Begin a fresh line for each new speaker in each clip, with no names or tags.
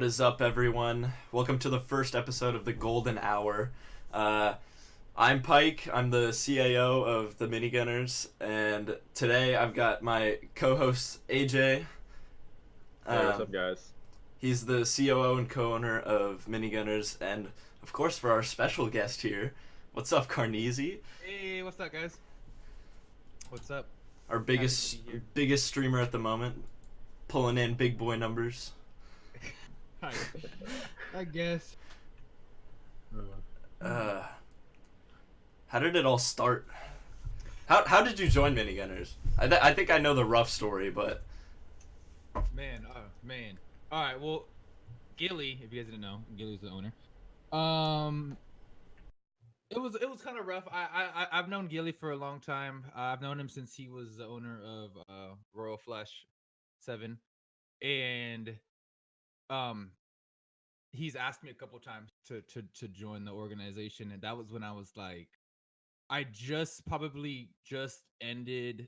What is up, everyone? Welcome to the first episode of the Golden Hour. Uh, I'm Pike. I'm the CAO of the MiniGunners, and today I've got my co-host AJ.
Hey, what's up,
Um,
guys?
he's the COO and co-owner of MiniGunners, and of course, for our special guest here, what's up, Carneezy?
Hey, what's up, guys? What's up?
Our
Happy to
biggest
be here.
biggest streamer at the moment, pulling in big boy numbers.
I guess.
Uh, how did it all start? How did you join MiniGunners? I think I know the rough story, but
Man, man. All right, well, Gilly, if you guys didn't know, Gilly's the owner. Um, it was kind of rough. I've known Gilly for a long time. I've known him since he was the owner of Royal Flush 7, and um, he's asked me a couple times to join the organization, and that was when I was like, I just ended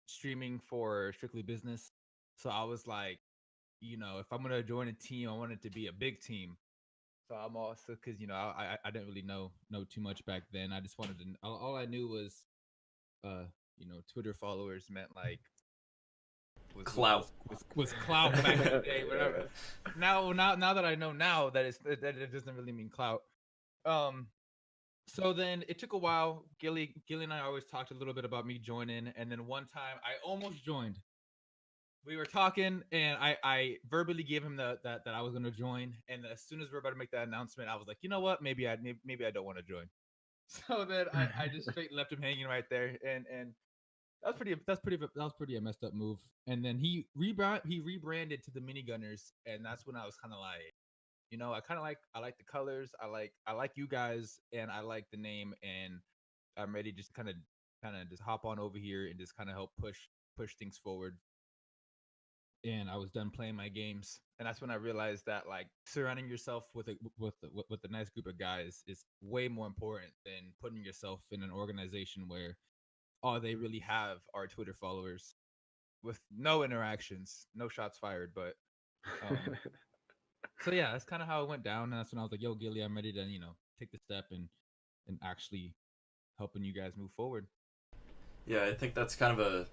streaming for Strictly Business. So I was like, if I'm gonna join a team, I want it to be a big team. So I'm also because I didn't really know too much back then. I just wanted to. All I knew was, Twitter followers meant like
clout.
was clout back in the day. Whatever. Now that I know now that it doesn't really mean clout. Um. So then it took a while. Gilly and I always talked a little bit about me joining, and then one time I almost joined. We were talking, and I verbally gave him that I was going to join, and as soon as we were about to make that announcement, I was like, you know what, maybe I don't want to join. So then I just straight left him hanging right there, and that was pretty a messed up move. And then he rebranded to the MiniGunners, and that's when I was kind of like, I like the colors, I like you guys, and I like the name, and I'm ready to just kind of just hop on over here and just kind of help push things forward. And I was done playing my games, and that's when I realized that like surrounding yourself with a nice group of guys is way more important than putting yourself in an organization where all they really have are Twitter followers with no interactions, no shots fired. But um, so yeah, that's kind of how it went down, and that's when I was like, "Yo, Gilly, I'm ready to take the step and actually helping you guys move forward."
Yeah, I think that's kind of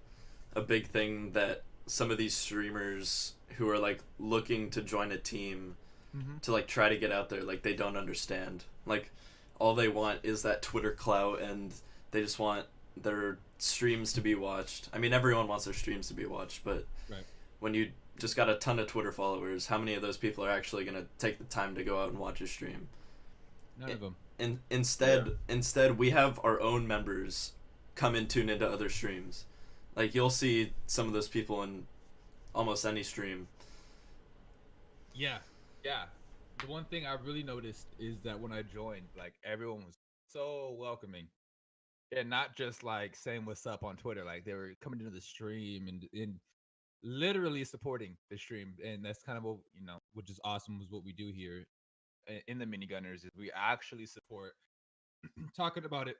a big thing that some of these streamers who are like looking to join a team
Mm-hmm.
to like try to get out there, like they don't understand. Like all they want is that Twitter clout, and they just want their streams to be watched. I mean, everyone wants their streams to be watched, but
Right.
when you just got a ton of Twitter followers, how many of those people are actually going to take the time to go out and watch a stream?
None of them.
And instead we have our own members come and tune into other streams. Like you'll see some of those people in almost any stream.
Yeah, yeah. The one thing I really noticed is that when I joined, like everyone was so welcoming, and not just like saying what's up on Twitter. Like they were coming into the stream and literally supporting the stream, and that's kind of what which is awesome, was what we do here in the MiniGunners. Is we actually support. Talking about it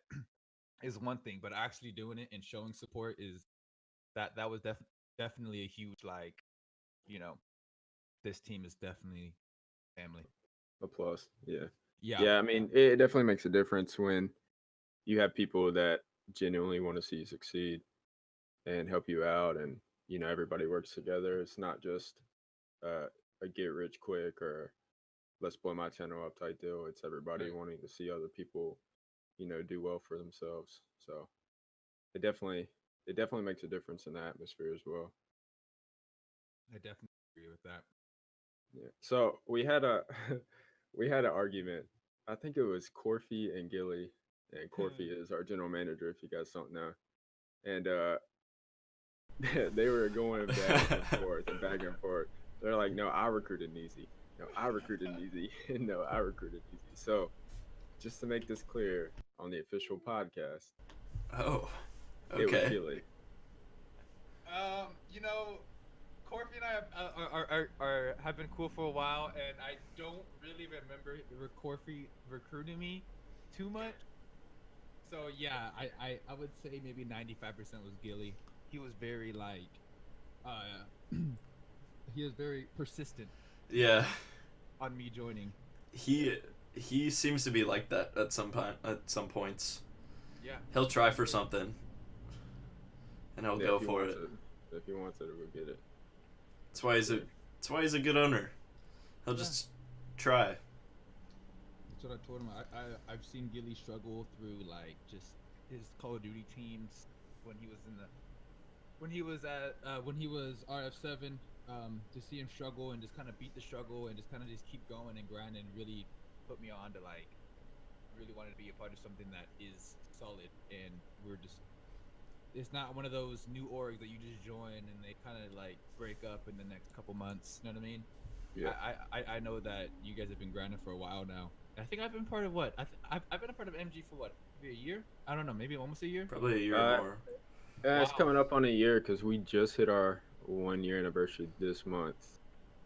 is one thing, but actually doing it and showing support is that was definitely a huge like, you know, this team is definitely family.
A plus, yeah,
Yeah.
yeah. I mean, it definitely makes a difference when you have people that genuinely want to see you succeed and help you out, and everybody works together. It's not just uh, a get rich quick or let's blow my channel up type deal. It's everybody
Right.
wanting to see other people, do well for themselves. So it definitely it definitely makes a difference in the atmosphere as well.
I definitely agree with that.
Yeah. So we had a we had an argument. I think it was Corfy and Gilly, and Corfy is our general manager. If you guys don't know, and they were going back and forth and back and forth. They're like, "No, I recruited Neezy. No, I recruited Neezy. No, I recruited Neezy." So just to make this clear on the official podcast,
Oh,
it was
okay.
Gilly.
You know, Corby and I have been cool for a while, and I don't really remember Corby recruiting me too much. So yeah, I would say maybe 95% was Gilly. He was very like, uh, he was very persistent
Yeah.
on me joining.
He seems to be like that at some points.
Yeah.
He'll try for something, and he'll go
if he
for
wants
it.
If he wants it, we'll get it.
That's why he's a good owner. He'll just try.
That's what I told him. I've seen Gilly struggle through like just his Call of Duty teams when he was when he was RF7. To see him struggle and just kind of beat the struggle and just kind of just keep going and grind and really put me on to like really wanted to be a part of something that is solid, and we're just it's not one of those new orgs that you just join and they kind of like break up in the next couple months. You know what I mean?
Yeah.
I know that you guys have been grinding for a while now. I think I've been part of what? I've been a part of MG for what? Maybe a year? I don't know. Maybe almost a year.
Probably a year or more.
Yeah, it's
Wow.
coming up on a year because we just hit our 1 year anniversary this month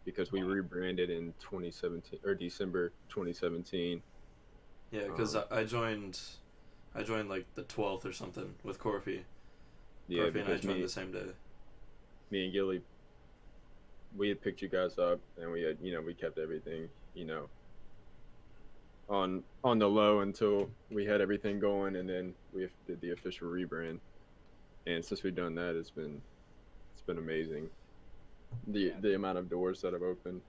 because we
Wow.
rebranded in 2017 or December 2017.
Yeah, because I joined like the 12th or something with Corpy.
Yeah,
Corpy and I
because
joined the same day.
me and Gilly, we had picked you guys up and we had, we kept everything, on the low until we had everything going, and then we did the official rebrand. And since we've done that, it's been amazing. The amount of doors that have opened.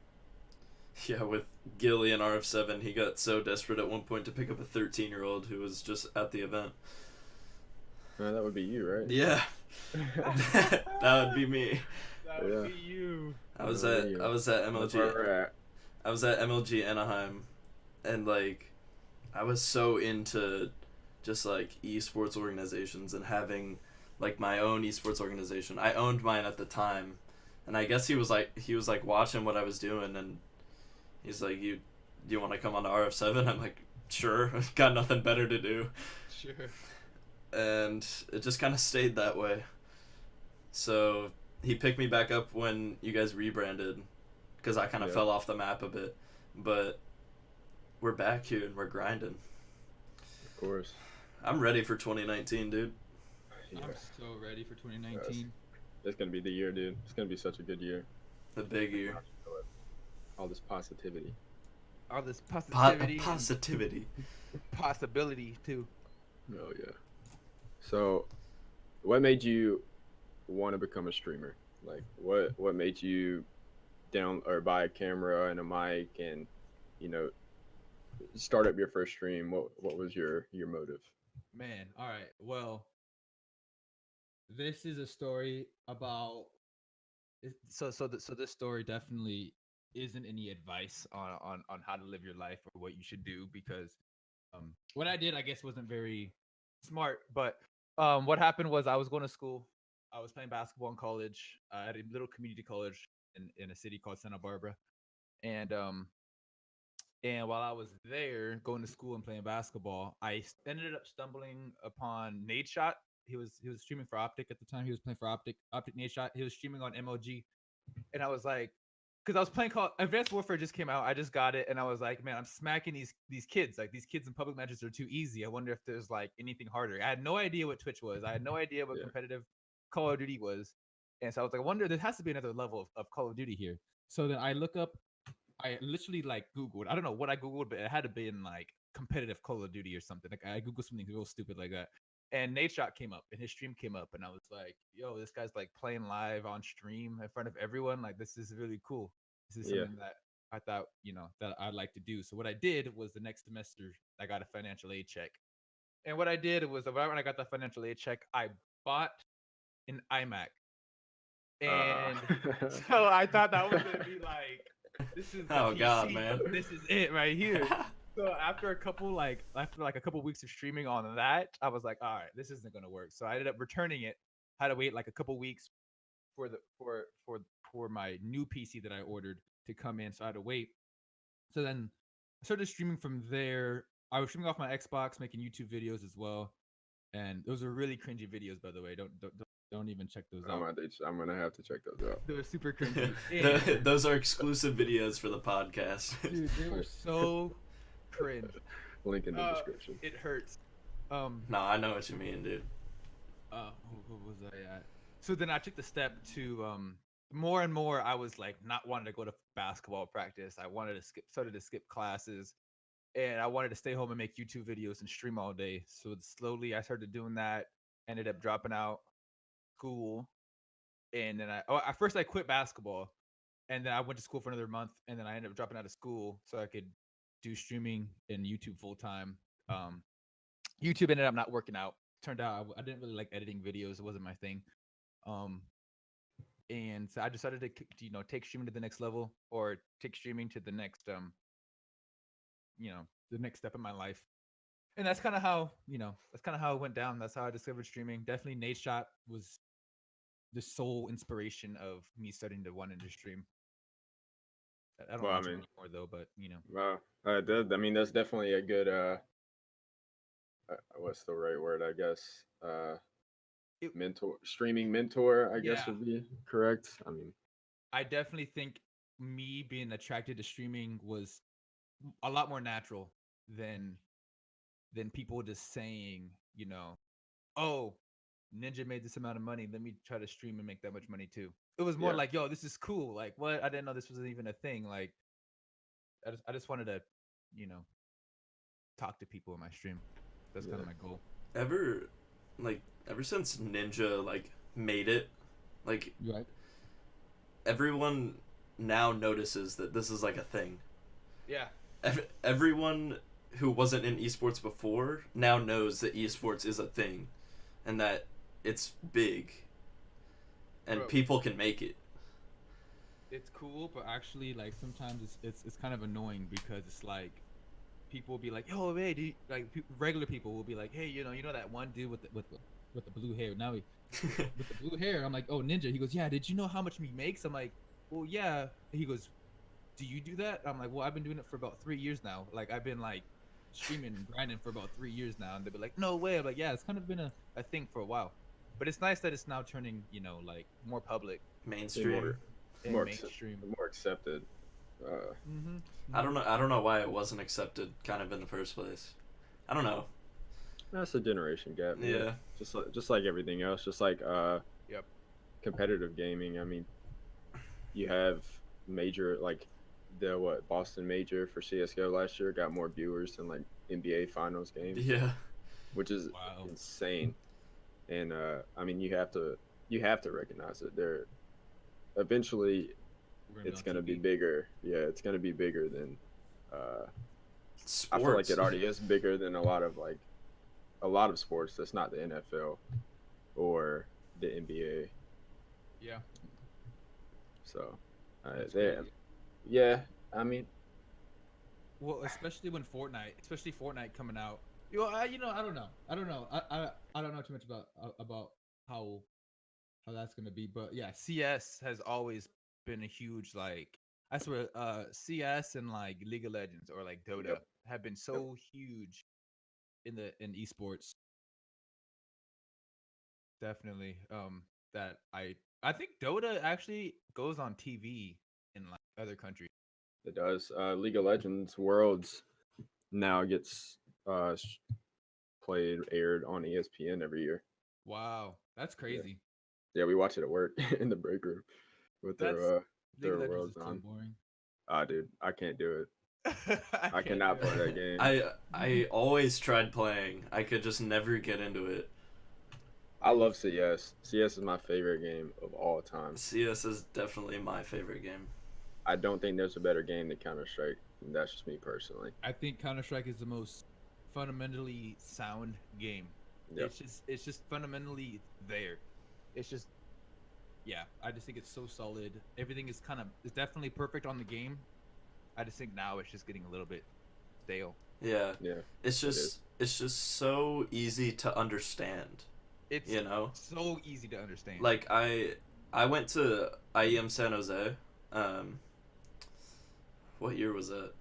Yeah, with Gilly and RF7, he got so desperate at one point to pick up a 13-year-old who was just at the event.
That would be you, right?
Yeah. That would be me.
That would be you.
I was at MLG. I was at MLG Anaheim, and like, I was so into just like esports organizations and having like my own esports organization. I owned mine at the time, and I guess he was like watching what I was doing, and he's like, do you want to come on to RF7? I'm like, sure. Got nothing better to do.
Sure.
And it just kind of stayed that way. So he picked me back up when you guys rebranded, because I kind of fell off the map a bit. But we're back here and we're grinding.
Of course.
I'm ready for 2019, dude.
Yeah. I'm so ready for 2019.
It's gonna be the year, dude. It's gonna be such a good year.
The big year.
All this positivity.
All this positivity.
Positivity.
Possibility too.
Oh yeah. So, what made you want to become a streamer? Like, what made you buy a camera and a mic and, start up your first stream? What was your motive?
Man, all right. Well, this is a story about. So this story definitely isn't any advice on how to live your life or what you should do, because what I did, I guess, wasn't very smart. But what happened was I was going to school. I was playing basketball in college at a little community college in a city called Santa Barbara, and while I was there going to school and playing basketball, I ended up stumbling upon Nade Shot. He was streaming for Optic at the time. He was playing for Optic Nade Shot. He was streaming on MOG, and I was like, because I was playing Call Advanced Warfare just came out. I just got it, and I was like, man, I'm smacking these kids. Like, these kids in public matches are too easy. I wonder if there's like anything harder. I had no idea what Twitch was. I had no idea what competitive Call of Duty was, and so I was like, I wonder, there has to be another level of Call of Duty here. So then I look up. I literally like Googled. I don't know what I Googled, but it had to be in like competitive Call of Duty or something. Like, I Googled something real stupid like that, and Nate Shot came up, and his stream came up, and I was like, "Yo, this guy's like playing live on stream in front of everyone. Like, this is really cool. This is something that I thought, that I'd like to do." So what I did was, the next semester I got a financial aid check, and what I did was, right when I got that financial aid check, I bought an iMac, and so I thought that was gonna be like, this is the PC.
God, man.
This is it right here. So after a couple weeks of streaming on that, I was like, all right, this isn't gonna work. So I ended up returning it. Had to wait like a couple weeks for my new PC that I ordered to come in. So I had to wait. So then I started streaming from there. I was streaming off my Xbox, making YouTube videos as well. And those are really cringy videos, by the way. Don't even check those out.
I'm gonna have to check those out.
They were super cringy.
Those are exclusive videos for the podcast.
Dude, they were so cringe.
Link in the description.
It hurts.
No, I know what you mean, dude.
Who was I at? So then I took the step to more and more I was like not wanting to go to basketball practice. I wanted to started to skip classes, and I wanted to stay home and make YouTube videos and stream all day. So slowly I started doing that. Ended up dropping out school, and then at first I quit basketball, and then I went to school for another month, and then I ended up dropping out of school so I could do streaming and YouTube full time. Um, YouTube ended up not working out. Turned out I didn't really like editing videos; it wasn't my thing. Um, and so I decided to take streaming to the next level, or take streaming to the next the next step in my life. And that's kind of how it went down. That's how I discovered streaming. Definitely Nate Shot was the sole inspiration of me starting to want to stream. I don't
Well, I
want to
mean,
anymore though, but
well, I mean, that's definitely a good what's the right word? I guess mentor, streaming mentor. I guess
Yeah.
would be correct. I mean,
I definitely think me being attracted to streaming was a lot more natural than people just saying, oh, Ninja made this amount of money. Let me try to stream and make that much money too. It was more
yeah,
like, yo, this is cool. Like, what? I didn't know this was even a thing. Like, I just wanted to, you know, talk to people in my stream. That's kind of my goal.
Ever since Ninja like made it, like
Right.
everyone now notices that this is like a thing.
Yeah.
Everyone who wasn't in esports before now knows that esports is a thing and that it's big and
Bro.
people can make it.
It's cool, but actually, like sometimes it's kind of annoying because it's like people will be like, "Yo, hey, do you, like regular people will be like, hey, you know that one dude with the blue hair. Now with the blue hair, I'm like, oh, Ninja. He goes, yeah. Did you know how much he makes? I'm like, well, yeah. He goes, do you do that? I'm like, well, I've been doing it for about 3 years now. Like I've been like streaming and grinding for about 3 years now, and they'll be like, no way. I'm like, yeah, it's kind of been a thing for a while, but it's nice that it's now turning, like more public,
Mainstream.
and mainstream.
more accepted.
I don't know why it wasn't accepted kind of in the first place. I don't know.
That's a generation gap. Man.
Yeah.
Just like everything else. Just like
Yep.
competitive gaming. I mean, you have major like the Boston Major for CS:GO last year got more viewers than like NBA Finals games.
Yeah.
Which is insane. And I mean, you have to recognize it. They're eventually it's gonna be bigger. Yeah, it's gonna be bigger than.
Sports.
I feel like it already is bigger than a lot of sports. That's not the NFL or the NBA.
Yeah.
So, yeah. I mean,
well, especially Fortnite coming out. I don't know. I don't know too much about how that's gonna be, but yeah, CS has always been a huge like. I swear, CS and like League of Legends or like Dota have been so huge in esports. Definitely, that I think Dota actually goes on TV in like other countries.
it does. League of Legends Worlds now gets aired on ESPN every year.
Wow, that's crazy.
Yeah, we watch it at work in the break room with their Worlds on.
So boring.
Dude, I can't do it. I cannot play that game.
I always tried playing. I could just never get into it.
I love CS. CS is my favorite game of all time.
CS is definitely my favorite game.
I don't think there's a better game than Counter-Strike. That's just me personally.
I think Counter-Strike is the most fundamentally sound game.
Yep.
It's just fundamentally there. It's just, yeah, I just think it's so solid. Everything is it's definitely perfect on the game. I just think now it's just getting a little bit stale.
Yeah. It's just so easy to understand.
It's so easy to understand.
Like I went to IEM San Jose. What year was it?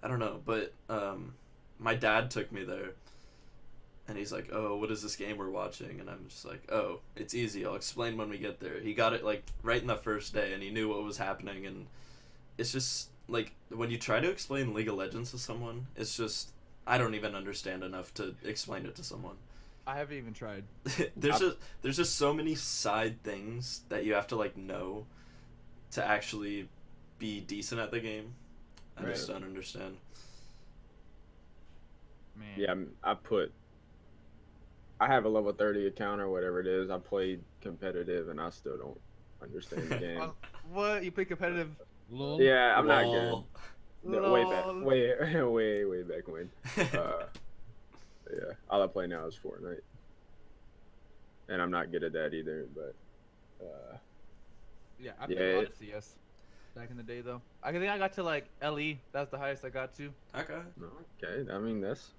I don't know, but my dad took me there. And he's like, oh, what is this game we're watching? And I'm just like, oh, it's easy. I'll explain when we get there. He got it, like, right in the first day, and he knew what was happening. And it's just, like, when you try to explain League of Legends to someone, it's just, I don't even understand enough to explain it to someone.
I haven't even tried.
There's just so many side things that you have to, like, know to actually be decent at the game. I just
Right.
don't understand.
Man.
Yeah, I have a level 30 account or whatever it is. I played competitive and I still don't understand the game.
What? You play competitive? Lol.
Yeah, I'm not good.
Lol.
No, way back,
Lol.
way back when. Yeah, all I play now is Fortnite, and I'm not good at that either. But
Yeah, I
Yeah,
played a lot of CS back in the day though. I think I got to like LE. That's the highest I got to.
Okay.
okay, I mean that's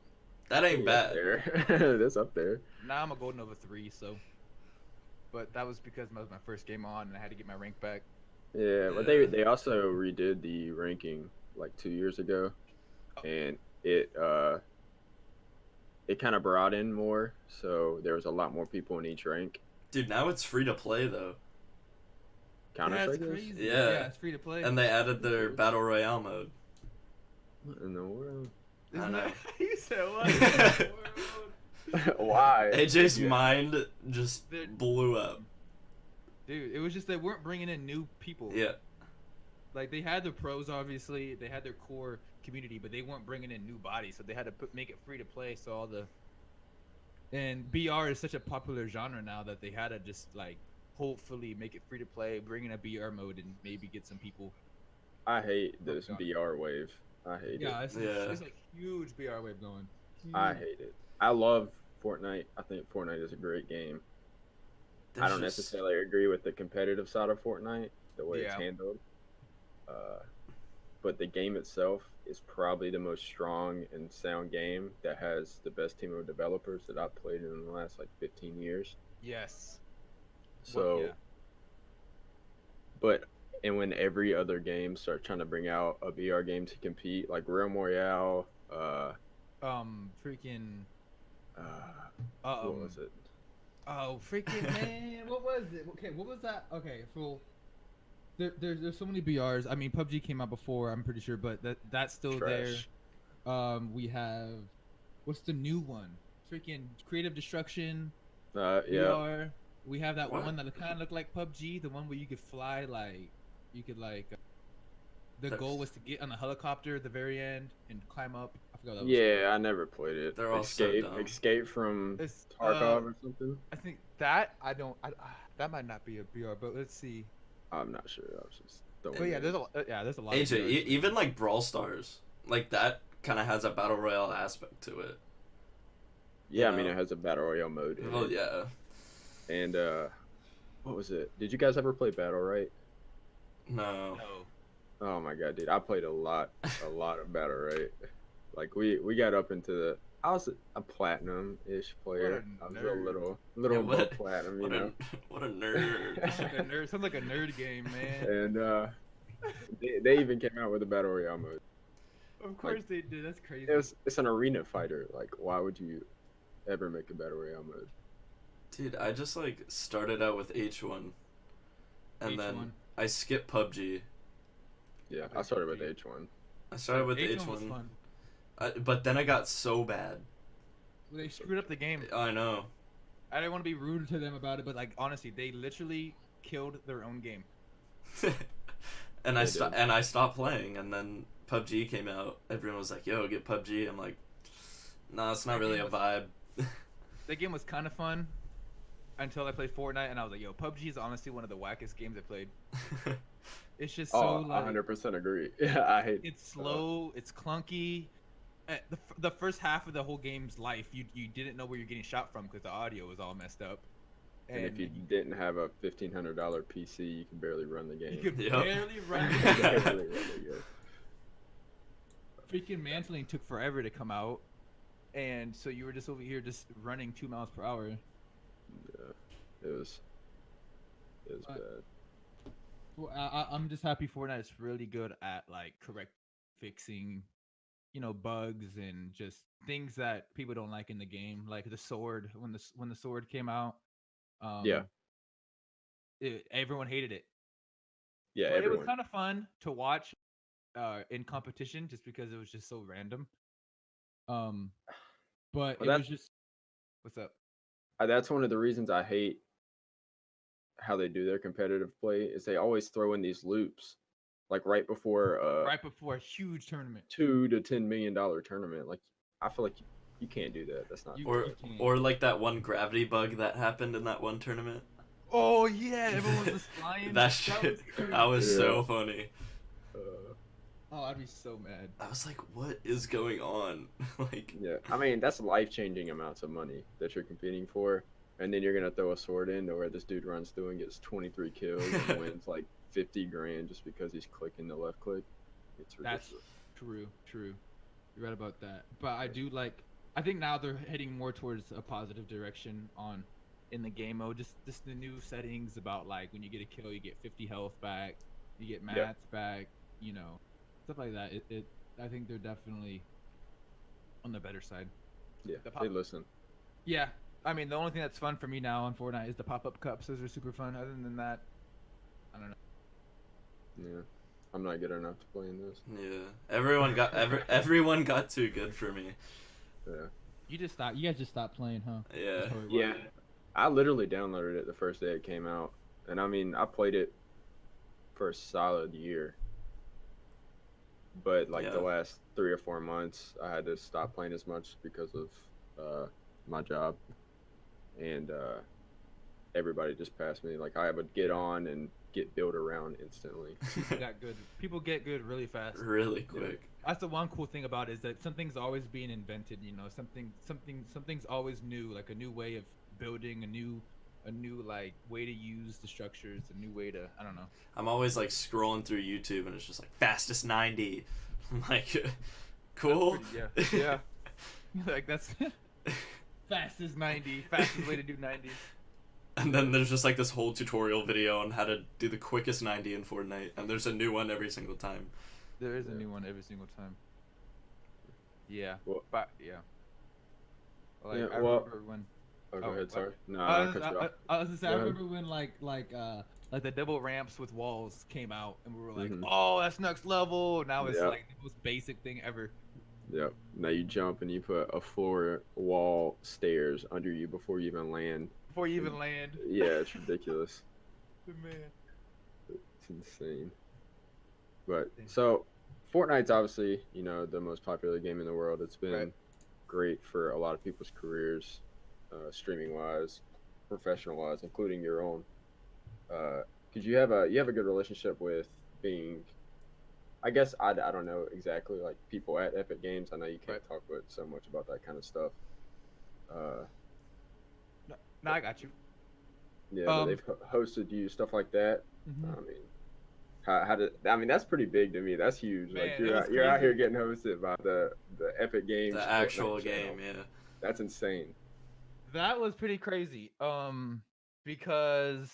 That ain't
pretty up
bad.
there. That's up there.
Now I'm a Golden Nova 3, so. But that was because that was my first game on, and I had to get my rank back.
Yeah, but
Yeah.
they also redid the ranking like 2 years ago,
Oh.
and it kind of brought in more, so there was a lot more people in each rank.
Dude, now it's free to play though.
Counter
That's
Strike is?
crazy.
Yeah.
It's free to play.
And they added their
Yes.
battle royale mode.
What in the world?
I
Isn't
know.
that you said what?
Why?
AJ's
Yeah.
mind just
Dude.
blew up.
Dude, it was just they weren't bringing in new people.
Yeah.
Like they had the pros, obviously, they had their core community, but they weren't bringing in new bodies, so they had to make it free to play. So all the and BR is such a popular genre now that they had to just like hopefully make it free to play, bring in a BR mode, and maybe get some people.
I hate this
God.
BR wave. I hate
Yeah,
it.
it's like huge BR wave going.
I
Huge.
hate it. I love Fortnite. I think Fortnite is a great game. I don't necessarily agree with the competitive side of Fortnite, the way it's
Yeah.
handled. But the game itself is probably the most strong and sound game that has the best team of developers that I've played in the last like 15 years.
Yes.
So,
yeah.
but and when every other game starts trying to bring out a VR game to compete, like Realm Royale,
Freaking.
what was it?
Oh, freaking man! What was it? Okay, what was that? Okay, so there's so many BRs. I mean, PUBG came out before, I'm pretty sure, but that's still
Trash.
there. We have what's the new one? Freaking Creative Destruction
Yeah.
BR. We have that
What?
one that kind of looked like PUBG, the one where you could fly the goal was to get on a helicopter at the very end and climb up. I forgot what that was.
Yeah, I never played it.
They're all so dumb.
Escape from
It's,
Tarkov or something.
I think that that might not be a BR, but let's see.
I'm not sure. I was just throwing
But yeah,
names.
there's a lot.
AJ,
of BRs.
even like Brawl Stars, like that kind of has a battle royale aspect to it.
Yeah, I mean
Yeah.
it has a battle royale mode. In
Well,
it.
yeah.
And what was it? Did you guys ever play Battle Right?
No.
No.
Oh my god, dude! I played a lot of Battle Right. Like we got up into the. I was a platinum-ish player. I was a
nerd.
little
Yeah,
above
what-
platinum, you
What
know.
what a nerd.
Sounds like a nerd game, man.
And they even came out with a battle royale mode.
Of course they did. That's crazy.
It's an arena fighter. Like, why would you ever make a battle royale mode?
Dude, I just like started out with H1, and then
H1.
I skipped PUBG.
Yeah,
Okay,
I started with
PUBG.
H1.
I started with
H1 was
H1,
fun.
but then I got so bad.
They screwed up the game.
I know.
I didn't want to be rude to them about it, but like honestly, they literally killed their own game.
and
They did.
I stopped playing, and then PUBG came out. Everyone was like, "Yo, get PUBG." I'm like, "Nah, it's not really a vibe."
That game was kind of fun until I played Fortnite, and I was like, "Yo, PUBG is honestly one of the wackest games I played." It's just so
Oh,
like
100% agree. Yeah, I hate.
it's slow, it's clunky. The first half of the whole game's life, you didn't know where you're getting shot from because the audio was all messed up.
And if you didn't have a $1,500 PC, you could barely run the game.
you could
Yep.
barely run.
Barely run the game.
Freaking Mantling took forever to come out, and so you were just over here just running 2 miles per hour.
Yeah, it was
Uh,
bad.
Well, I'm just happy Fortnite is really good at like fixing, bugs and just things that people don't like in the game, like the sword when the sword came out.
Yeah.
Everyone hated it.
Yeah,
But it
everyone.
was kind of fun to watch in competition just because it was just so random. But
Well,
it was
that's-
just what's up?
That's one of the reasons I hate how they do their competitive play is they always throw in these loops, like right before
right before a huge tournament.
$2 to $10 million tournament. Like I feel like you can't do that. That's not
Or
fair.
or like that one gravity bug that happened in that one tournament.
Oh yeah, everyone was just flying.
That shit, that was so funny.
Oh, I'd be so mad.
I was like, what is going on? Like,
Yeah, I mean that's life-changing amounts of money that you're competing for, and then you're gonna throw a sword in to where this dude runs through and gets 23 kills and wins like 50 grand just because he's clicking the left click. It's ridiculous.
That's true. You're right about that. But I do like. I think now they're heading more towards a positive direction in the game mode. Just the new settings about like when you get a kill, you get 50 health back, you get mats back, you know, stuff like that. I think they're definitely on the better side.
Yeah, they listen.
Yeah, I mean the only thing that's fun for me now on Fortnite is the pop-up cups. Those are super fun. Other than that, I don't know.
Yeah, I'm not good enough to play in this.
yeah, everyone got too good for me.
Yeah.
You guys just stopped playing, huh?
Yeah.
Yeah. I literally downloaded it the first day it came out, and I mean I played it for a solid year. But like the last 3 or 4 months, I had to stop playing as much because of my job, and everybody just passed me. Like I would get on and get built around instantly.
People get good really fast,
really quick.
That's the one cool thing about it, is that something's always being invented. You know, something's always new, like a new way of building, a new like way to use the structures, a new way to, I don't know.
I'm always like scrolling through YouTube and it's just like fastest 90. I'm like, cool.
Yeah. Like that's fastest 90, fastest way to do 90s.
And then there's just like this whole tutorial video on how to do the quickest 90 in Fortnite, and there's a new one every single time.
There is a new one every single time. Yeah.
Well,
but yeah. Like,
yeah,
I remember when.
Oh, go ahead. Sorry. No,
I was gonna say, I remember when like the double ramps with walls came out, and we were like, oh, that's next level. Now it's like the most basic thing ever.
Yep. Now you jump and you put a floor, wall, stairs under you before you even land. Yeah, it's ridiculous.
Man.
It's insane. But so, Fortnite's obviously, you know, the most popular game in the world. It's been great for a lot of people's careers, streaming wise, professional wise, including your own. Because you have a good relationship with being, I guess I don't know exactly, like people at Epic Games. I know you can't talk about so much about that kind of stuff.
No, I got you.
Yeah, but they've hosted you, stuff like that. I mean, I mean, that's pretty big to me. That's huge.
Man,
like you're out here getting hosted by the Epic Games,
the actual game. Yeah,
that's insane.
That was pretty crazy. Because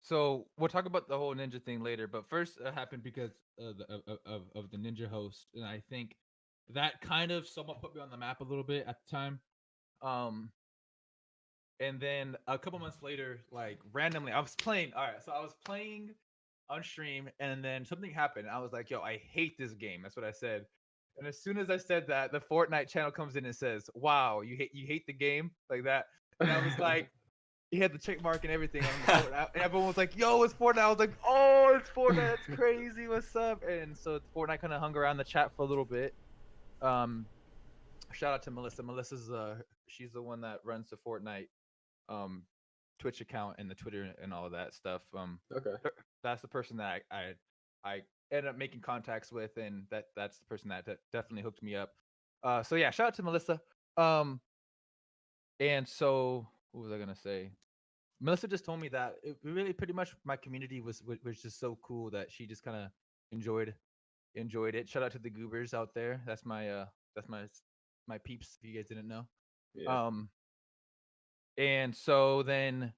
so we'll talk about the whole ninja thing later, but first it happened because of the ninja host, and I think that kind of somewhat put me on the map a little bit at the time. And then a couple months later, like randomly, I was playing. All right, so I was playing on stream, and then something happened. I was like, "Yo, I hate this game." That's what I said. And as soon as I said that, the Fortnite channel comes in and says, "Wow, you hate the game," like that. And I was like, he had the check mark and everything. And everyone was like, "Yo, it's Fortnite." I was like, "Oh, it's Fortnite. It's crazy. What's up?" And so Fortnite kind of hung around the chat for a little bit. Shout out to Melissa. Melissa's she's the one that runs the Fortnite Twitch account and the Twitter and all of that stuff.
Okay.
That's the person that I ended up making contacts with, and that's the person that definitely hooked me up. So yeah, shout out to Melissa. And so what was I gonna say? Melissa just told me that it really pretty much my community was just so cool that she just kind of enjoyed it. Shout out to the goobers out there. That's my peeps, if you guys didn't know.
Yeah.
And so then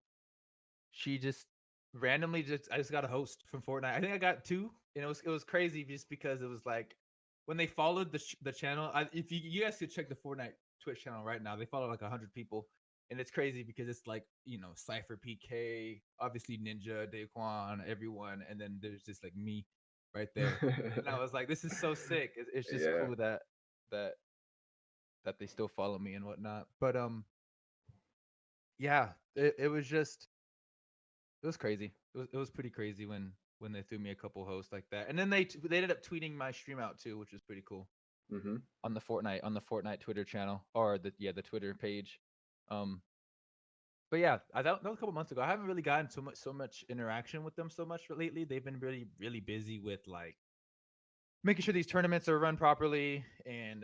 she just randomly I just got a host from Fortnite. I think I got 2, and it was crazy just because it was like when they followed the channel. If you guys could check the Fortnite Twitch channel right now, they follow like 100 people, and it's crazy because it's like, you know, Cypher, PK, obviously Ninja, Daquan, everyone, and then there's just like me right there. And I was like, this is so sick. It's just cool that they still follow me and whatnot. But yeah, it was crazy. It was pretty crazy when they threw me a couple hosts like that, and then they ended up tweeting my stream out too, which was pretty cool
Mm-hmm.
on the Fortnite Twitter channel or the Twitter page. Um, but yeah, that was a couple months ago. I haven't really gotten so much interaction with them so much lately. They've been really busy with like making sure these tournaments are run properly and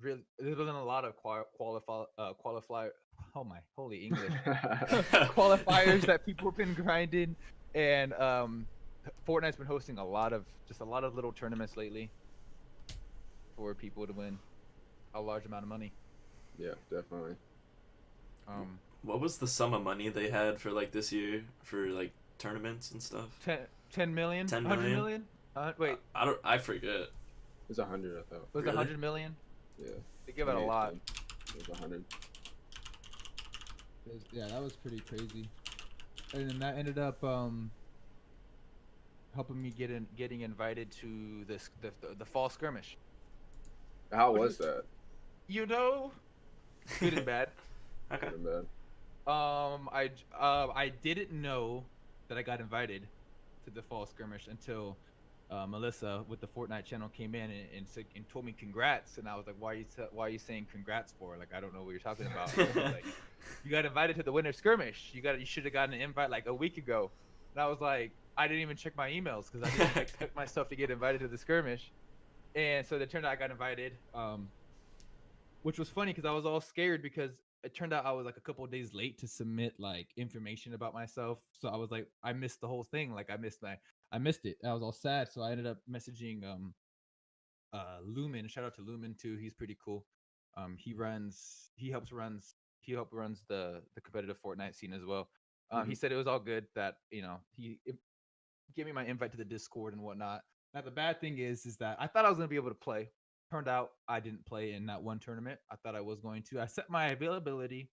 really there's been a lot of qualify oh my holy English qualifiers that people have been grinding, and Fortnite's been hosting a lot of little tournaments lately for people to win a large amount of money.
Yeah, definitely.
Um,
What was the sum of money they had for like this year for like tournaments and stuff?
10 million,
10
100
million?
million. Wait,
I forget.
It was 100, I thought.
was it
Really?
100 million?
Yeah.
They give it a lot.
2018. It was 100.
Yeah, that was pretty crazy. And then that ended up
Helping me getting invited to the fall skirmish.
How was that?
You know, good and bad.
Okay.
Good and bad.
I didn't know that I got invited to the fall skirmish until Melissa with the Fortnite channel came in and told me congrats, and I was like, why are you saying congrats for? Like, I don't know what you're talking about. Like, you got invited to the winter skirmish. You should have gotten an invite like a week ago. And I was like, I didn't even check my emails because I didn't expect myself to get invited to the skirmish. And so it turned out I got invited, which was funny because I was all scared because it turned out I was like a couple of days late to submit like information about myself. So I was like, I missed the whole thing. Like I missed it. I was all sad. So I ended up messaging Lumen. Shout out to Lumen too. He's pretty cool. He helps runs the competitive Fortnite scene as well. He said it was all good that he gave me my invite to the Discord and whatnot. Now the bad thing is that I thought I was gonna be able to play. Turned out I didn't play in that one tournament. I thought I was going to. I set my availability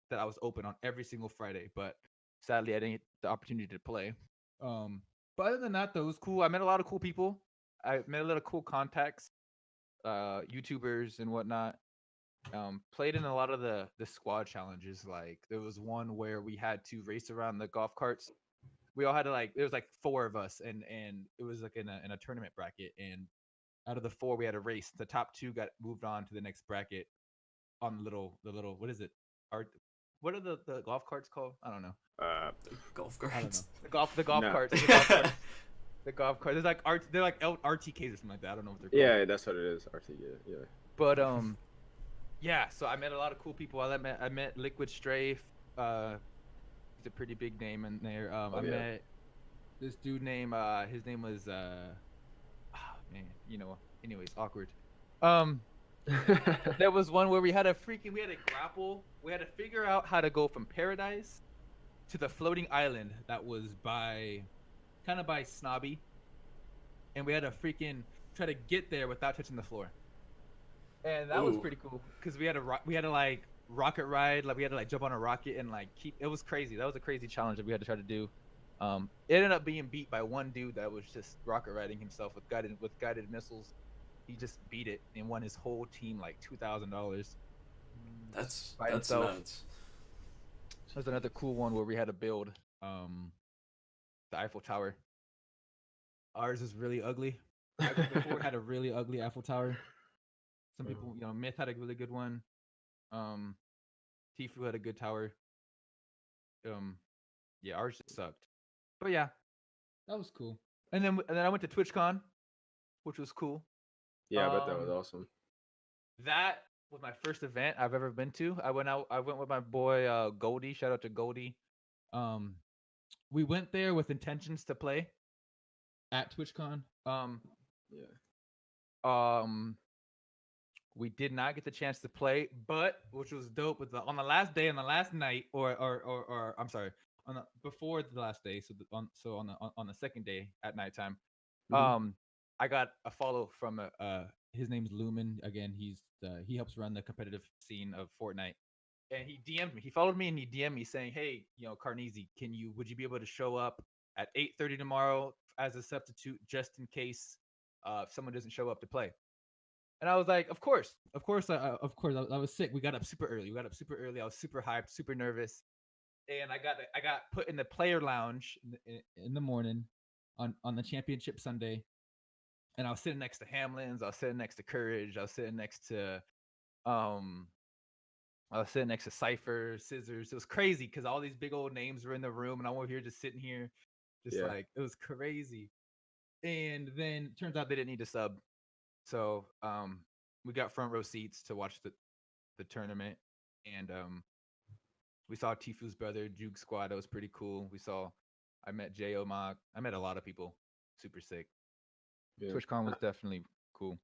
that I was open on every single Friday, but sadly I didn't get the opportunity to play. But other than that, though, it was cool. I met a lot of cool people. I met a lot of cool contacts, YouTubers and whatnot. Played in a lot of the squad challenges. Like there was one where we had to race around the golf carts. We all had to there was like 4 of us, and it was like in a tournament bracket, and out of the 4 we had a race. The top 2 got moved on to the next bracket on the little what is it? What are the golf carts called? I don't know.
Golf
I don't know.
carts.
The golf
No.
carts. The golf carts. The golf carts. They're like RTKs or something like that. I don't know what they're called.
Yeah, that's what it is. RT, yeah.
But yeah. So I met a lot of cool people. I met Liquid Strafe. He's a pretty big name in there. I
yeah.
met this dude named his name was man, anyways, awkward. There was one where we had a grapple. We had to figure out how to go from paradise to the floating island that was kind of by Snobby, and we had to try to get there without touching the floor. And that was
Ooh.
pretty cool because we had to like rocket ride, like we had to like jump on a rocket and like it was crazy. That was a crazy challenge that we had to try to do. It ended up being beat by one dude that was just rocket riding himself with guided missiles. He just beat it and won his whole team like $2,000.
That's
By
nuts.
himself. There's another cool one where we had to build the Eiffel Tower. Ours is really ugly. Before had a really ugly Eiffel Tower. Some people, Myth had a really good one. Tifu had a good tower. Yeah, ours just sucked. But yeah,
That was cool.
and then I went to TwitchCon, which was cool.
Yeah, I bet that was awesome.
That was my first event I've ever been to. I went with my boy Goldie. Shout out to Goldie. We went there with intentions to play
At TwitchCon.
Yeah.
We did not get the chance to play, but which was dope. On the last day, on the last night, or I'm sorry, before the last day. So on the second day at nighttime, I got a follow from his name's Lumen. Again, he helps run the competitive scene of Fortnite, and he DM'd me. He followed me and he DM'd me saying, "Hey, Carneezy, would you be able to show up at 8:30 tomorrow as a substitute just in case if someone doesn't show up to play?" And I was like, of course, I was sick. We got up super early. I was super hyped, super nervous, and I got put in the player lounge in the morning on the championship Sunday, and I was sitting next to Hamlin's. I was sitting next to Courage. I was sitting next to um. I was sitting next to Cypher, Scissors. It was crazy because all these big old names were in the room, and I'm over here just sitting here, just
Yeah.
like it was crazy. And then turns out they didn't need a sub, so we got front row seats to watch the tournament, and we saw Tifu's brother Juke Squad. That was pretty cool. I met J.O. Mock. I met a lot of people. Super sick.
Yeah.
TwitchCon was definitely cool.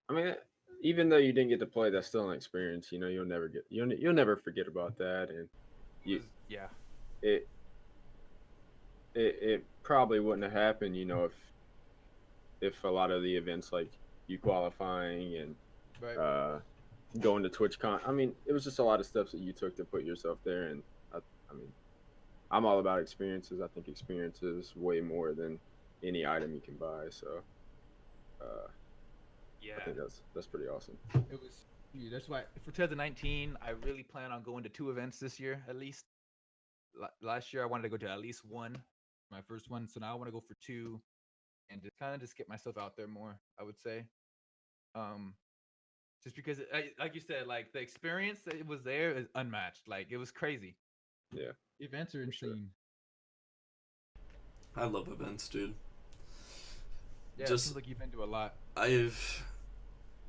I mean, even though you didn't get to play, that's still an experience. You know, you'll never forget about that, and
Yeah.
it probably wouldn't have happened, you know, if a lot of the events like you qualifying and
Right.
going to TwitchCon. I mean, it was just a lot of steps that you took to put yourself there, and I mean, I'm all about experiences. I think experiences way more than any item you can buy. So,
Yeah.
I think that's pretty awesome.
It was huge. That's why for 2019, I really plan on going to 2 events this year at least. Last year, I wanted to go to at least 1, my first one. So now I want to go for 2, and just get myself out there more. I would say, just because, like you said, like the experience that it was there is unmatched. Like it was crazy.
Yeah.
Events are
For sure.
insane.
I love events, dude.
Yeah, it
Just-
seems like you've been to a lot.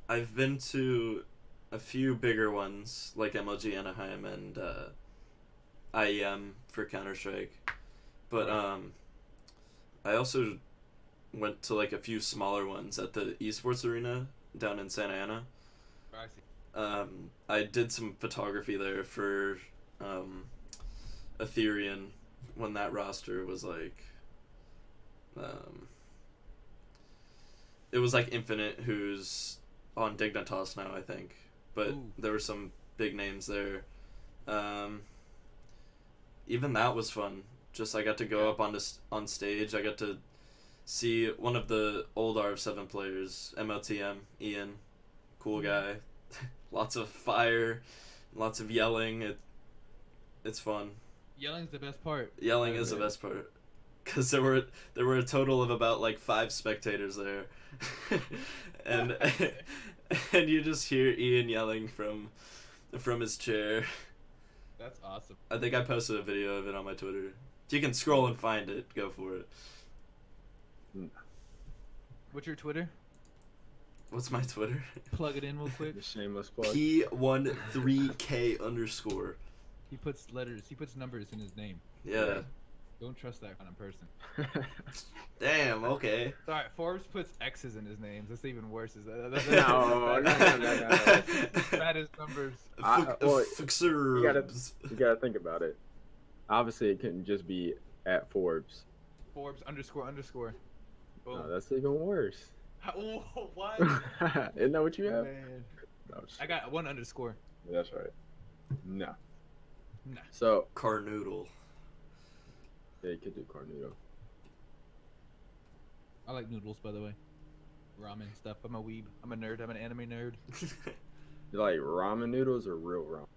I've been to a few bigger ones like MLG Anaheim and IEM for Counter-Strike, but I also went to like a few smaller ones at the esports arena down in Santa Ana.
I see.
I did some photography there for Ethereum when that roster was like it was like Infinite, who's on Dignitas now, I think, but
Ooh.
there were some big names there. Even that was fun. Just I got to go up on stage. I got to see one of the old RF7 players, MLTM, Ian, cool guy. Lots of fire, lots of yelling. It's fun.
Yelling's the best part.
Yelling is the best part, because there were a total of about like 5 spectators there, and and you just hear Ian yelling from his chair.
That's awesome.
I think I posted a video of it on my Twitter. If you can scroll and find it, go for it.
What's your Twitter?
What's my Twitter?
Plug it in real quick.
The shameless plug.
P13K_.
He puts numbers in his name.
Yeah.
Don't trust that kind of person.
Damn. Okay.
Sorry, Forbes puts X's in his names. That's even worse.
No.
That is numbers.
Fixer.
You gotta think about it. Obviously, it couldn't just be at Forbes.
Forbes __. Boom.
No, that's even worse.
Oh, what?
Isn't that what you have?
Man.
No, just-
I got 1 underscore.
That's right. No.
Nah.
So,
Carnoodle.
yeah, you could do Carneezy.
I like noodles, by the way. Ramen stuff. I'm a weeb. I'm a nerd. I'm an anime nerd.
You like ramen noodles or real ramen?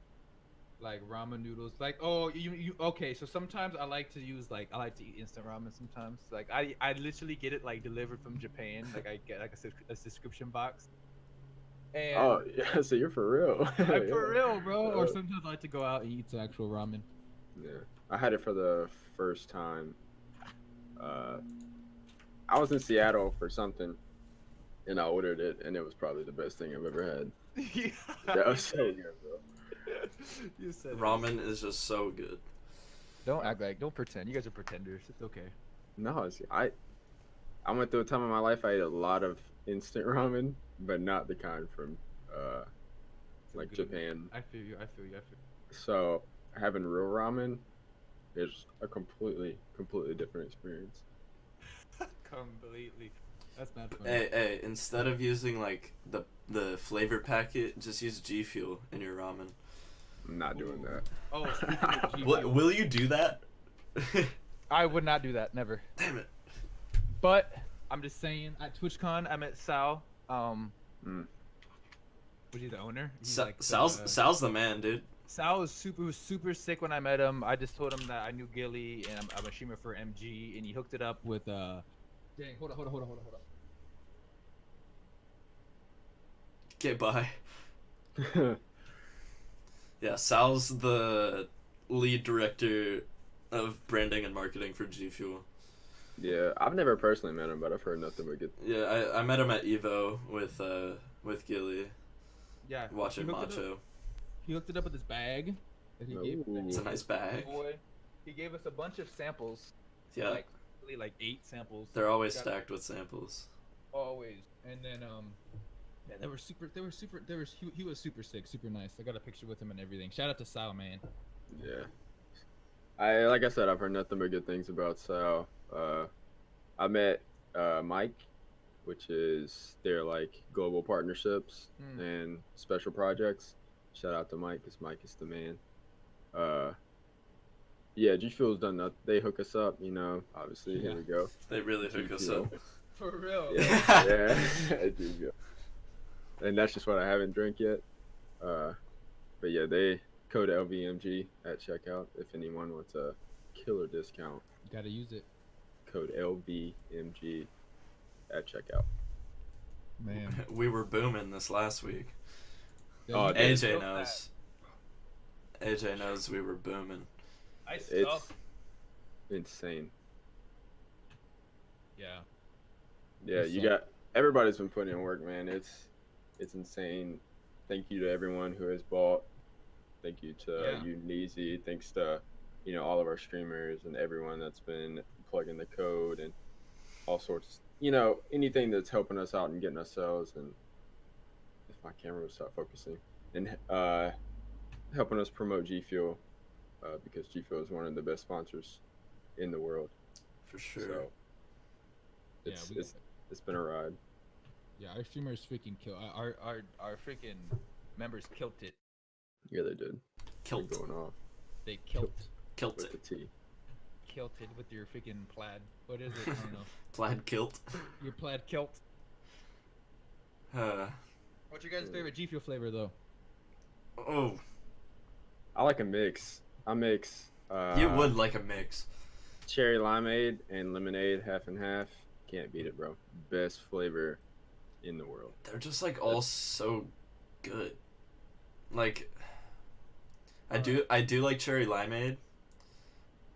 Like ramen noodles. Like, you okay, so sometimes I like to eat instant ramen sometimes. Like I literally get it like delivered from Japan. Like I get like a subscription box. And
Oh, yeah, so you're for real.
I'm for
Yeah.
real, bro. Or sometimes I like to go out and eat some actual ramen.
Yeah, I had it for the first time. I was in Seattle for something, and I ordered it, and it was probably the best thing I've ever had.
Yeah.
That was so good, bro.
You said it.
Ramen is just so good.
Don't pretend. You guys are pretenders. It's okay.
No, I went through a time in my life I ate a lot of instant ramen, but not the kind from like
Good.
Japan.
I feel you.
So having real ramen is a completely different experience.
Completely. That's not funny.
Hey, instead of using like the flavor packet, just use G Fuel in your ramen.
I'm not doing that.
Oh, speaking of G
What,
Fuel,
will you do that?
I would not do that. Never.
Damn it.
But I'm just saying, at TwitchCon, I met Sal. Was he the owner? He's
Sal's the man, dude.
Sal was super sick when I met him. I just told him that I knew Gilly and I'm a streamer for MG, and he hooked it up with Dang, hold on.
Get by. Yeah, Sal's the lead director of branding and marketing for G Fuel.
Yeah, I've never personally met him, but I've heard nothing but good.
Yeah, I met him at Evo with Gilly.
Yeah,
Watching
he hooked
Macho.
He hooked it up with his bag that he gave.
Ooh.
It's a nice bag.
He gave us a bunch of samples.
Yeah,
Like really like 8 samples.
they're always stacked with samples.
Always. And then yeah, he was super sick, super nice. I got a picture with him and everything. Shout out to Sal, man.
Yeah. Like I said, I've heard nothing but good things about Sal. I met Mike, which is their like global partnerships and special projects. Shout out to Mike, because Mike is the man. Yeah, G Fuel's done that. They hook us up, you know. Obviously, here we go.
They really hook us up.
For real.
Yeah. G Fuel. And that's just what I haven't drank yet. But yeah, they code LVMG at checkout if anyone wants a killer discount.
You gotta use it.
Code LVMG at checkout.
Man.
We were booming this last week.
Oh,
AJ knows. AJ knows we were booming.
It's insane.
Yeah.
Yeah, you got everybody's been putting in work, man. It's insane. Thank you to everyone who has bought. Thank you to you, Neezy. Thanks to all of our streamers and everyone that's been plugging the code and all sorts. Anything that's helping us out and getting us sales. And if my camera would stop focusing, and helping us promote G Fuel, because G Fuel is one of the best sponsors in the world.
For sure.
So it's been a ride.
Yeah, our streamers freaking kill. Our freaking members killed it.
Yeah, they did.
Kilt.
They're going off.
They killed
Kilt
with the
it.
T.
Killed it with your freaking plaid. What is it? I don't know.
Plaid kilt.
Your plaid kilt. What's your guys' favorite G Fuel flavor though?
Oh,
I like a mix. I mix.
you would like a mix.
Cherry limeade and lemonade, half and half. Can't beat it, bro. Best flavor in the world.
They're just like all so good. Like, I do like cherry limeade,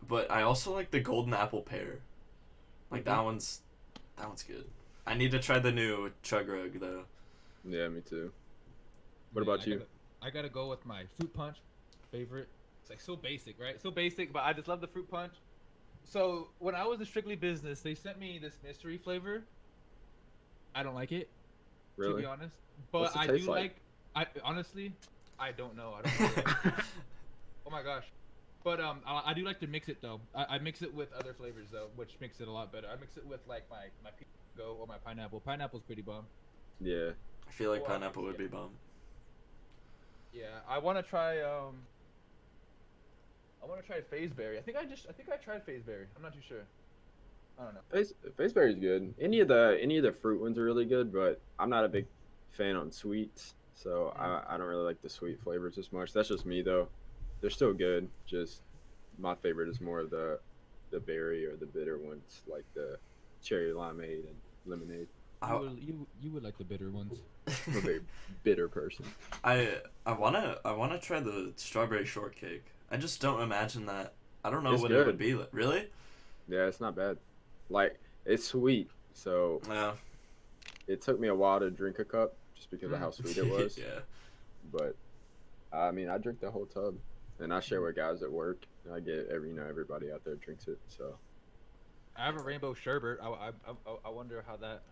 but I also like the golden apple pear. Like that one's good. I need to try the new chug rug though.
Yeah, me too. What about you?
I gotta go with my fruit punch favorite. It's like so basic, right? So basic, but I just love the fruit punch. So when I was in Strictly Business, they sent me this mystery flavor. I don't like it, to be honest. But
What's it
I
taste
do
like?
I honestly, I don't know. I don't know. Oh my gosh. But I do like to mix it though. I mix it with other flavors though, which makes it a lot better. I mix it with like my go or my pineapple. Pineapple's pretty bomb.
Yeah.
I feel like pineapple would be bomb.
Yeah, I want to try Phaseberry. I think I tried Phaseberry. I'm not too sure. I don't know.
Faceberry's good. Any of the fruit ones are really good, but I'm not a big fan on sweets, so I don't really like the sweet flavors as much. That's just me though. They're still good. Just my favorite is more of the berry or the bitter ones, like the cherry limeade and lemonade.
You would like the bitter ones.
I'm a very bitter person.
I wanna try the strawberry shortcake. I just don't imagine that. I don't know
It's
what
good.
it would be like. Really?
Yeah, it's not bad. Like, it's sweet, so
Yeah.
it took me a while to drink a cup just because of how sweet it was.
Yeah.
But I mean, I drink the whole tub, and I share with guys at work. And I get everybody out there drinks it. So
I have a rainbow sherbet. I wonder how that.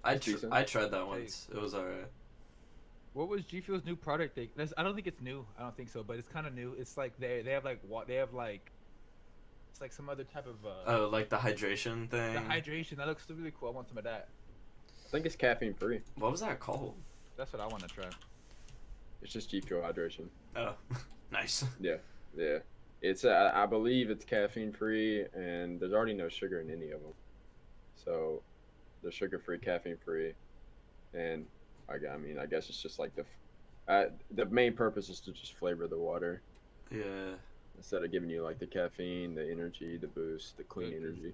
I
decent.
tried that once. It was alright.
What was G Fuel's new product? I don't think it's new. I don't think so, but it's kind of new. It's like they have like it's like some other type of
Oh, like the hydration thing.
the hydration. That looks really cool. I want some of that.
I think it's caffeine free.
What was that called?
That's what I want to try.
It's just G Fuel hydration.
Oh, nice.
Yeah. It's I believe it's caffeine free, and there's already no sugar in any of them. So they're sugar free, caffeine free, and I mean, I guess it's just like the The main purpose is to just flavor the water
Yeah.
instead of giving you like the caffeine, the energy, the boost, the clean
Good, 'cause
energy.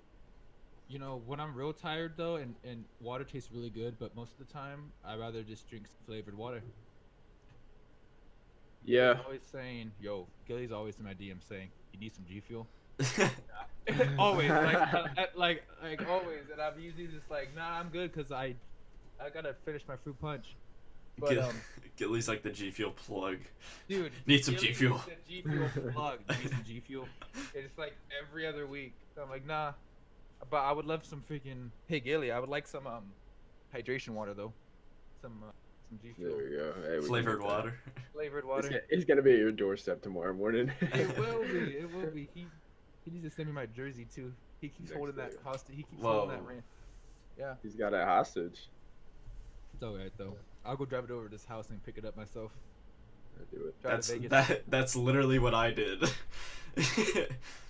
You know, when I'm real tired though, and water tastes really good, but most of the time I'd rather just drink some flavored water.
Yeah.
Gilly's always saying, "Yo," Gilly's always in my DM saying, "You need some G Fuel." Always, like always, and I'm usually just like, "Nah, I'm good," because I gotta finish my fruit punch. But
Gilly's like the G Fuel plug.
dude,
Need some
Gilly
G Fuel.
is the G Fuel plug. You need some G Fuel. It's like every other week. So I'm like, nah. But I would love some freaking. Hey, Gilly, I would like some hydration water though. Some G Fuel.
There we go. Hey, we can
Flavored
get that.
water.
Flavored
It's,
water.
it's gonna be at your doorstep tomorrow morning.
It will be. It will be. He needs to send me my jersey too. He keeps
Next
holding that
day.
hostage. He keeps
Whoa.
holding that ring. Yeah,
He's got a hostage.
it's alright though. I'll go drive it over to this house and pick it up myself.
I do it.
Drive to Vegas.
That's literally what I did.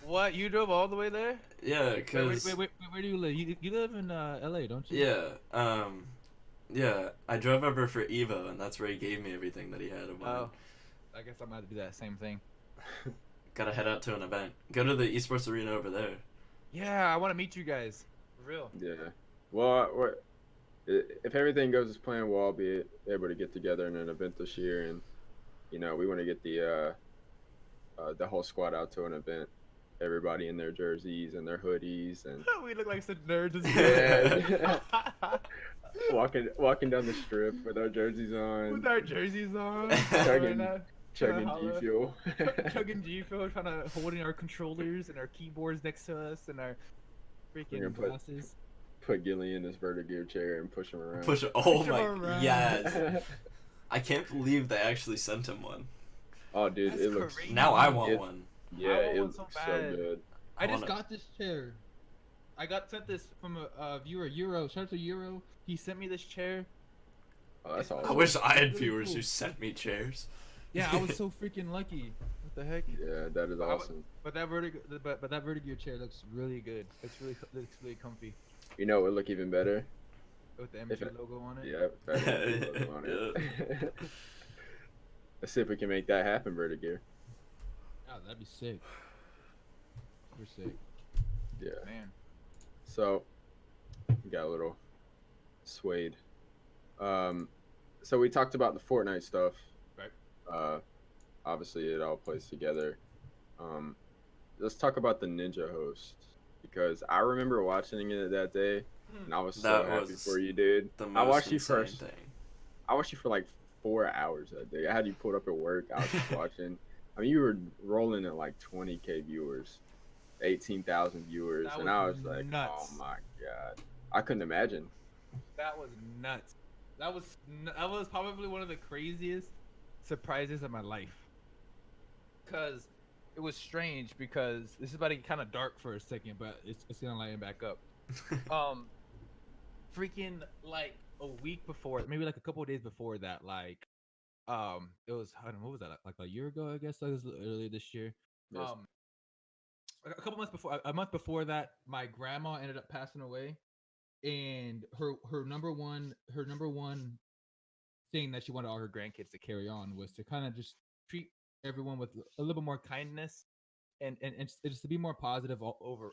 What? You drove all the way there?
Yeah,
Wait,
cause
where do you live? You live in LA, don't you?
yeah, yeah, I drove over for Evo, and that's where he gave me everything that he had of mine.
Oh, I guess I'm gonna have to do that same thing.
Gotta head out to an event. Go to the esports arena over there.
Yeah, I want to meet you guys. For real.
Yeah. Well, if everything goes as planned, we'll all be able to get together in an event this year, and we want to get the whole squad out to an event. Everybody in their jerseys and their hoodies, and
We look like some nerds.
Yeah. walking down the strip with our jerseys on,
With our jerseys on.
Chugging-
Right now,
chugging
trying to
G
holla.
Fuel.
Chugging G Fuel, trying to holding our controllers and our keyboards next to us and our
We're
freaking
gonna put-
glasses.
Put Gilly in his vertigear chair and push him around.
Push. Oh
Push him
my.
around.
Yes. I can't believe they actually sent him one.
Oh, dude,
That's
it looks.
crazy.
Now I want
It-
one.
Yeah,
want
it
one
looks
so
so
bad.
good.
I just
wanna-
got this chair. I got sent this from a viewer, Euro. Shout out to Euro. He sent me this chair.
Oh, that's
I
I
awesome.
wish I had
Really
viewers
cool.
who sent me chairs.
Yeah, I was so freaking lucky. What the heck?
Yeah, that is
I would-
awesome.
But that vertigo chair looks really good. Looks really comfy
You know, it would look even better.
with the
If
MG
it-
logo on it.
Yeah, fat MG logo on it. Let's see if we can make that happen, Vertigear.
Oh, that'd be sick. We're sick,
Yeah.
man.
So, we got a little swayed. So we talked about the Fortnite stuff.
Right.
Obviously, it all plays together. Let's talk about the Ninja host because I remember watching it that day, and I was so
That
happy
was
for you, dude.
The most
I watched you
insane
first.
thing.
I watched you for like 4 hours that day. I had you pulled up at work. I was just watching. I mean, you were rolling at like 20K viewers, 18,000 viewers,
That
and I
was
was like,
nuts.
oh my god, I couldn't imagine.
That was nuts. That was probably one of the craziest surprises of my life. Cause it was strange because this is about to get kind of dark for a second, but it's gonna lighten back up. Freaking like a week before, maybe like a couple of days before that, like it was, I don't know, what was that, like a year ago, I guess. That was earlier this year.
Yes.
A couple months before, a month before that, my grandma ended up passing away, and her number one thing that she wanted all her grandkids to carry on was to kind of just treat everyone with a little bit more kindness and just to be more positive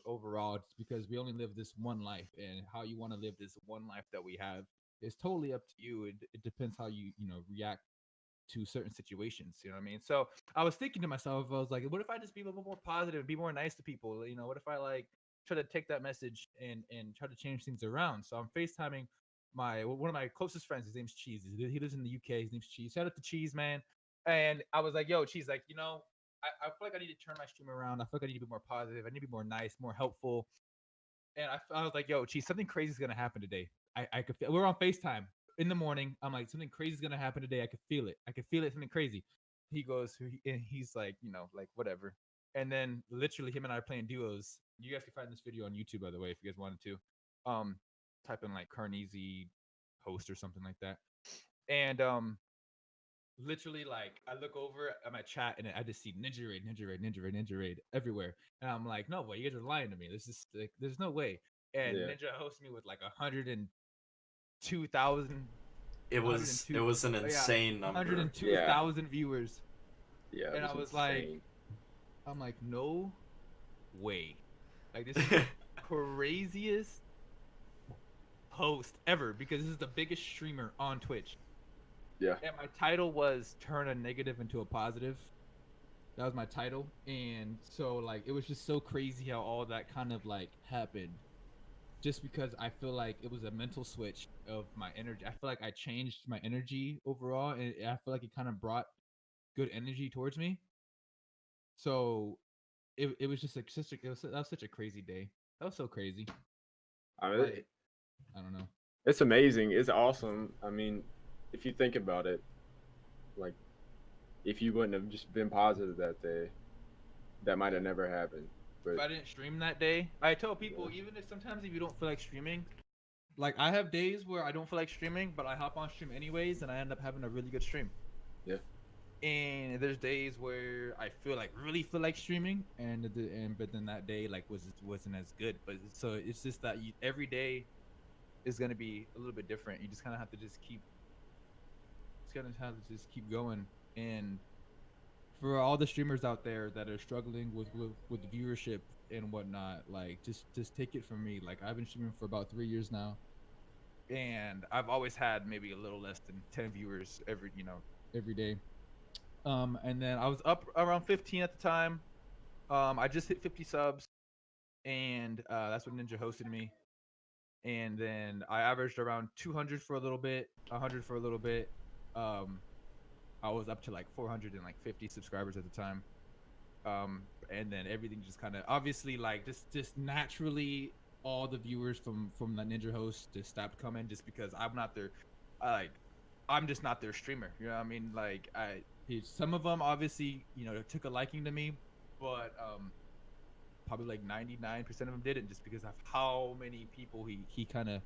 overall, just because we only live this one life, and how you want to live this one life that we have is totally up to you. It depends how you react to certain situations, you know what I mean? So I was thinking to myself, I was like, what if I just be a little more positive, be more nice to people? What if I like try to take that message and try to change things around? So I'm FaceTiming one of my closest friends. His name's Cheese. He lives in the UK. His name's Cheese. Shout out to Cheese, man. And I was like, yo, Cheese, like, I feel like I need to turn my stream around. I feel like I need to be more positive. I need to be more nice, more helpful. And I was like, yo, Cheese, something crazy is gonna happen today. I could feel, we're on FaceTime in the morning. I'm like, something crazy is gonna happen today. I could feel it. Something crazy. He goes, and he's like, like whatever. And then literally him and I are playing duos. You guys can find this video on YouTube, by the way, if you guys wanted to. Type in like Carneezy host or something like that. And literally, like, I look over at my chat and I just see Ninja Raid everywhere. And I'm like, no way, you guys are lying to me. This is like, there's no way. And
Yeah.
Ninja hosts me with like 102,000
it was
102.
an insane number.
102,000 viewers.
Yeah,
And I was like, I'm like, no way. Like, this is the craziest post ever because this is the biggest streamer on Twitch.
Yeah.
And my title was turn a negative into a positive. That was my title. And so, like, it was just so crazy how all that kind of, like, happened. Just because I feel like it was a mental switch of my energy. I feel like I changed my energy overall. And I feel like it kind of brought good energy towards me. So it was just like that was such a crazy day. That was so crazy.
I mean,
Like, I don't know.
it's amazing. It's awesome. I mean, if you think about it, like, if you wouldn't have just been positive that day, that might have never happened. But
If I didn't stream that day, I tell people even if sometimes if you don't feel like streaming, like I have days where I don't feel like streaming, but I hop on stream anyways, and I end up having a really good stream.
Yeah.
And there's days where I really feel like streaming, but then that day like wasn't as good. But so it's just that every day is gonna be a little bit different. You just kind of have to keep going. And for all the streamers out there that are struggling with viewership and whatnot, like just take it from me. Like I've been streaming for about 3 years now, and I've always had maybe a little less than 10 viewers every day. And then I was up around 15 at the time. I just hit 50 subs, and that's when Ninja hosted me. And then I averaged around 200 for a little bit, 100 for a little bit. I was up to like 450 subscribers at the time. And then everything just kind of obviously like just naturally all the viewers from the Ninja host just stopped coming just because I'm not their I'm just not their streamer. You know what I mean? Like some of them obviously, took a liking to me, but probably like 99% of them didn't just because of how many people he kind of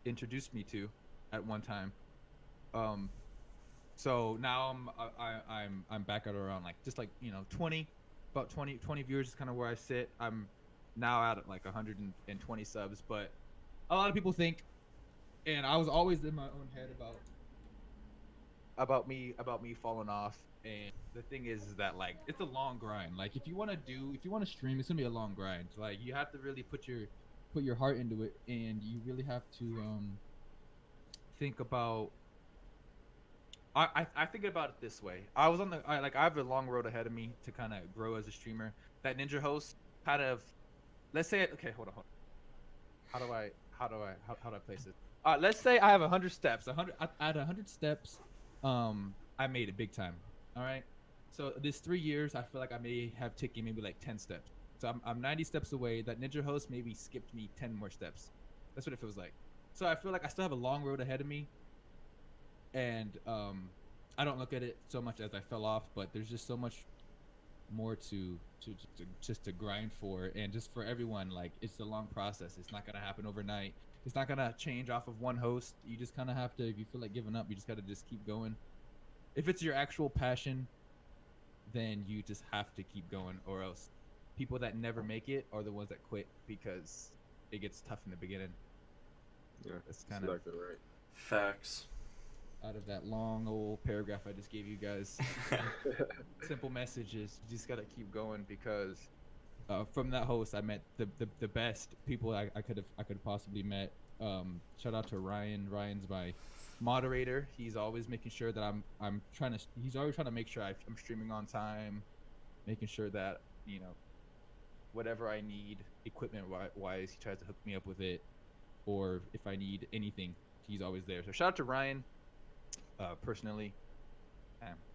introduced me to at one time. So now I'm back at around like 20 viewers is kind of where I sit. I'm now at like 120 subs, but a lot of people think, and I was always in my own head about me falling off. And the thing is that like it's a long grind. Like if you want to stream, it's gonna be a long grind. Like you have to really put your heart into it, and you really have to think about. I think about it this way. I have a long road ahead of me to kind of grow as a streamer. That Ninja host kind of, let's say, okay, hold on. How do I place it? Let's say I have 100 steps. At 100 steps, I made it big time. All right. So this 3 years, I feel like I may have taken maybe like 10 steps. So I'm 90 steps away. That Ninja host maybe skipped me 10 more steps. That's what it feels like. So I feel like I still have a long road ahead of me. And I don't look at it so much as I fell off, but there's just so much more to grind for, and just for everyone. Like it's a long process. It's not gonna happen overnight. It's not gonna change off of one host. You just kind of have to. If you feel like giving up, you just gotta just keep going. If it's your actual passion, then you just have to keep going, or else people that never make it are the ones that quit because it gets tough in the beginning.
yeah,
That's kind
of right.
Facts.
Out of that long old paragraph I just gave you guys. Simple message is you just gotta keep going because from that host I met the best people I could have possibly met. Shout out to Ryan. Ryan's my moderator. He's always making sure that he's always trying to make sure I'm streaming on time, making sure that whatever I need equipment wise, he tries to hook me up with it, or if I need anything, he's always there. So shout out to Ryan. Personally,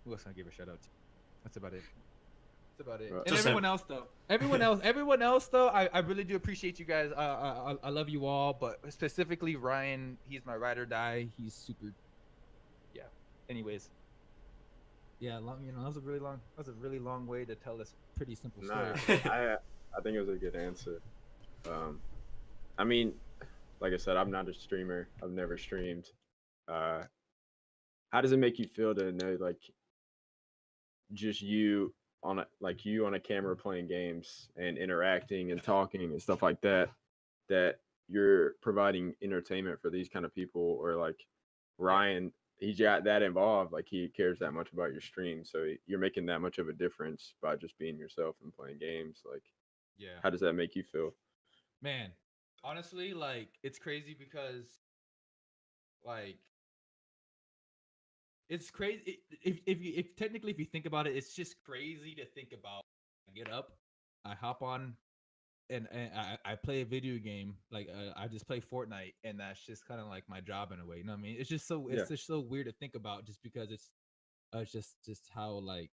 who else can I give a shout out to? That's about it. And
Just
everyone else though, I really do appreciate you guys. I love you all, but specifically Ryan, he's my ride or die. He's super. Yeah. Anyways. Yeah, that was a really long way to tell this pretty simple story.
I think it was a good answer. I mean, like I said, I'm not a streamer. I've never streamed. How does it make you feel to know, like, just you on a camera playing games and interacting and talking and stuff like that? That you're providing entertainment for these kind of people, or like Ryan, he's got that involved. Like he cares that much about your stream, so you're making that much of a difference by just being yourself and playing games. Like,
Yeah.
how does that make you feel?
Man, honestly, like it's crazy because like it's crazy if technically if you think about it, it's just crazy to think about. I get up, I hop on, and I play a video game. Like I just play Fortnite, and that's just kind of like my job in a way. You know what I mean? It's just so
Yeah.
it's just so weird to think about, just because it's just how like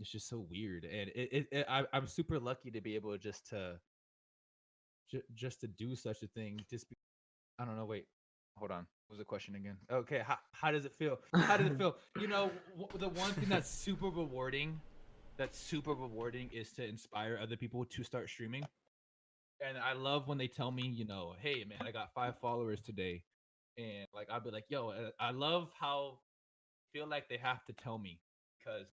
it's just so weird, and I'm super lucky to be able to just to do such a thing. I don't know. Wait, hold on. What was the question again? Okay, how does it feel? How does it feel? You know, the one thing that's super rewarding, is to inspire other people to start streaming. And I love when they tell me, you know, hey man, I got 5 followers today, and like I'll be like, yo, I love how feel like they have to tell me, because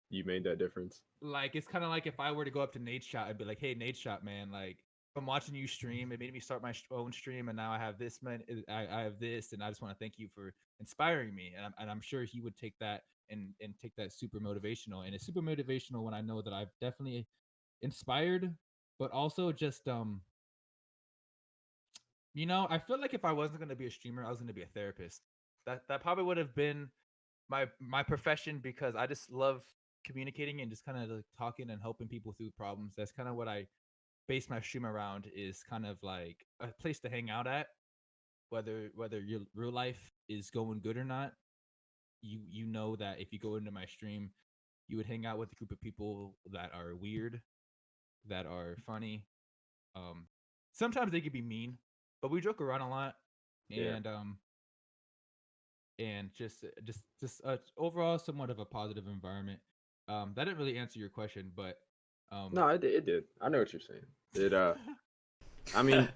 You made that difference.
like it's kind of like if I were to go up to Nate Shot, I'd be like, hey Nate Shot, man, like from watching you stream, it made me start my own stream, and now I have this man, I have this, and I just want to thank you for inspiring me, and I'm sure he would take that and take that super motivational, and it's super motivational when I know that I've definitely inspired, but also just you know, I feel like if I wasn't going to be a streamer, I was going to be a therapist. That probably would have been my profession, because I just love communicating and just kind of like talking and helping people through problems. That's kind of what I base my stream around, is kind of like a place to hang out at, whether your real life is going good or not. You know that if you go into my stream, you would hang out with a group of people that are weird, that are funny. Um, Sometimes they could be mean, but we joke around a lot,
Yeah.
and just overall somewhat of a positive environment. That didn't really answer your question, but
No, it did. I know what you're saying. It I mean,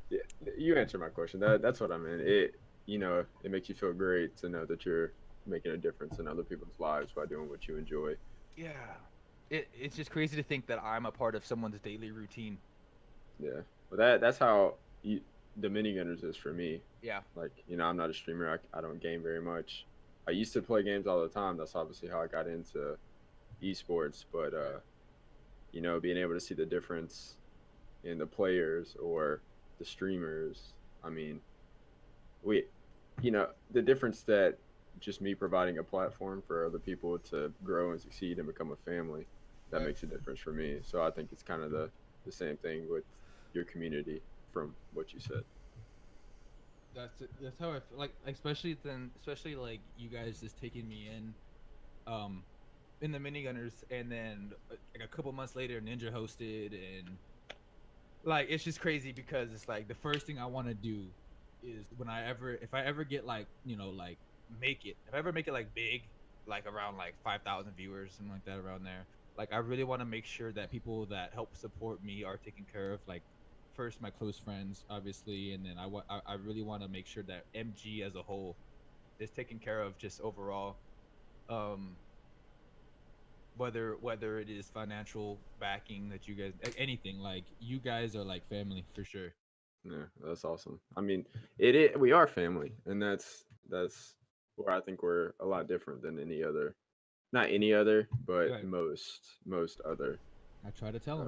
yeah, you answered my question. That's what I meant. It makes you feel great to know that you're making a difference in other people's lives by doing what you enjoy.
yeah, it's just crazy to think that I'm a part of someone's daily routine.
Yeah. Well, that's how the MiniGunners is for me.
Yeah,
Like, I'm not a streamer. I don't game very much. I used to play games all the time. That's obviously how I got into esports. But being able to see the difference in the players or the streamers. I mean, the difference that just me providing a platform for other people to grow and succeed and become a family, that
Right.
makes a difference for me. So I think it's kind of the same thing with your community from what you said.
That's how I feel, like, especially like you guys just taking me in the MiniGunners, and then like a couple months later, Ninja hosted, and like it's just crazy, because it's like the first thing I want to do is if I ever get like, you know, like if I ever make it like big, like around like 5,000 viewers, something like that, around there. Like I really want to make sure that people that help support me are taken care of. Like first my close friends, obviously, and then I really want to make sure that MG as a whole is taken care of, just overall. Um, whether it is financial backing that you guys, anything, like you guys are like family for sure.
Yeah, that's awesome. I mean, we are family, and that's where I think we're a lot different than any other, not any other, but
Right.
most other
I try to tell them.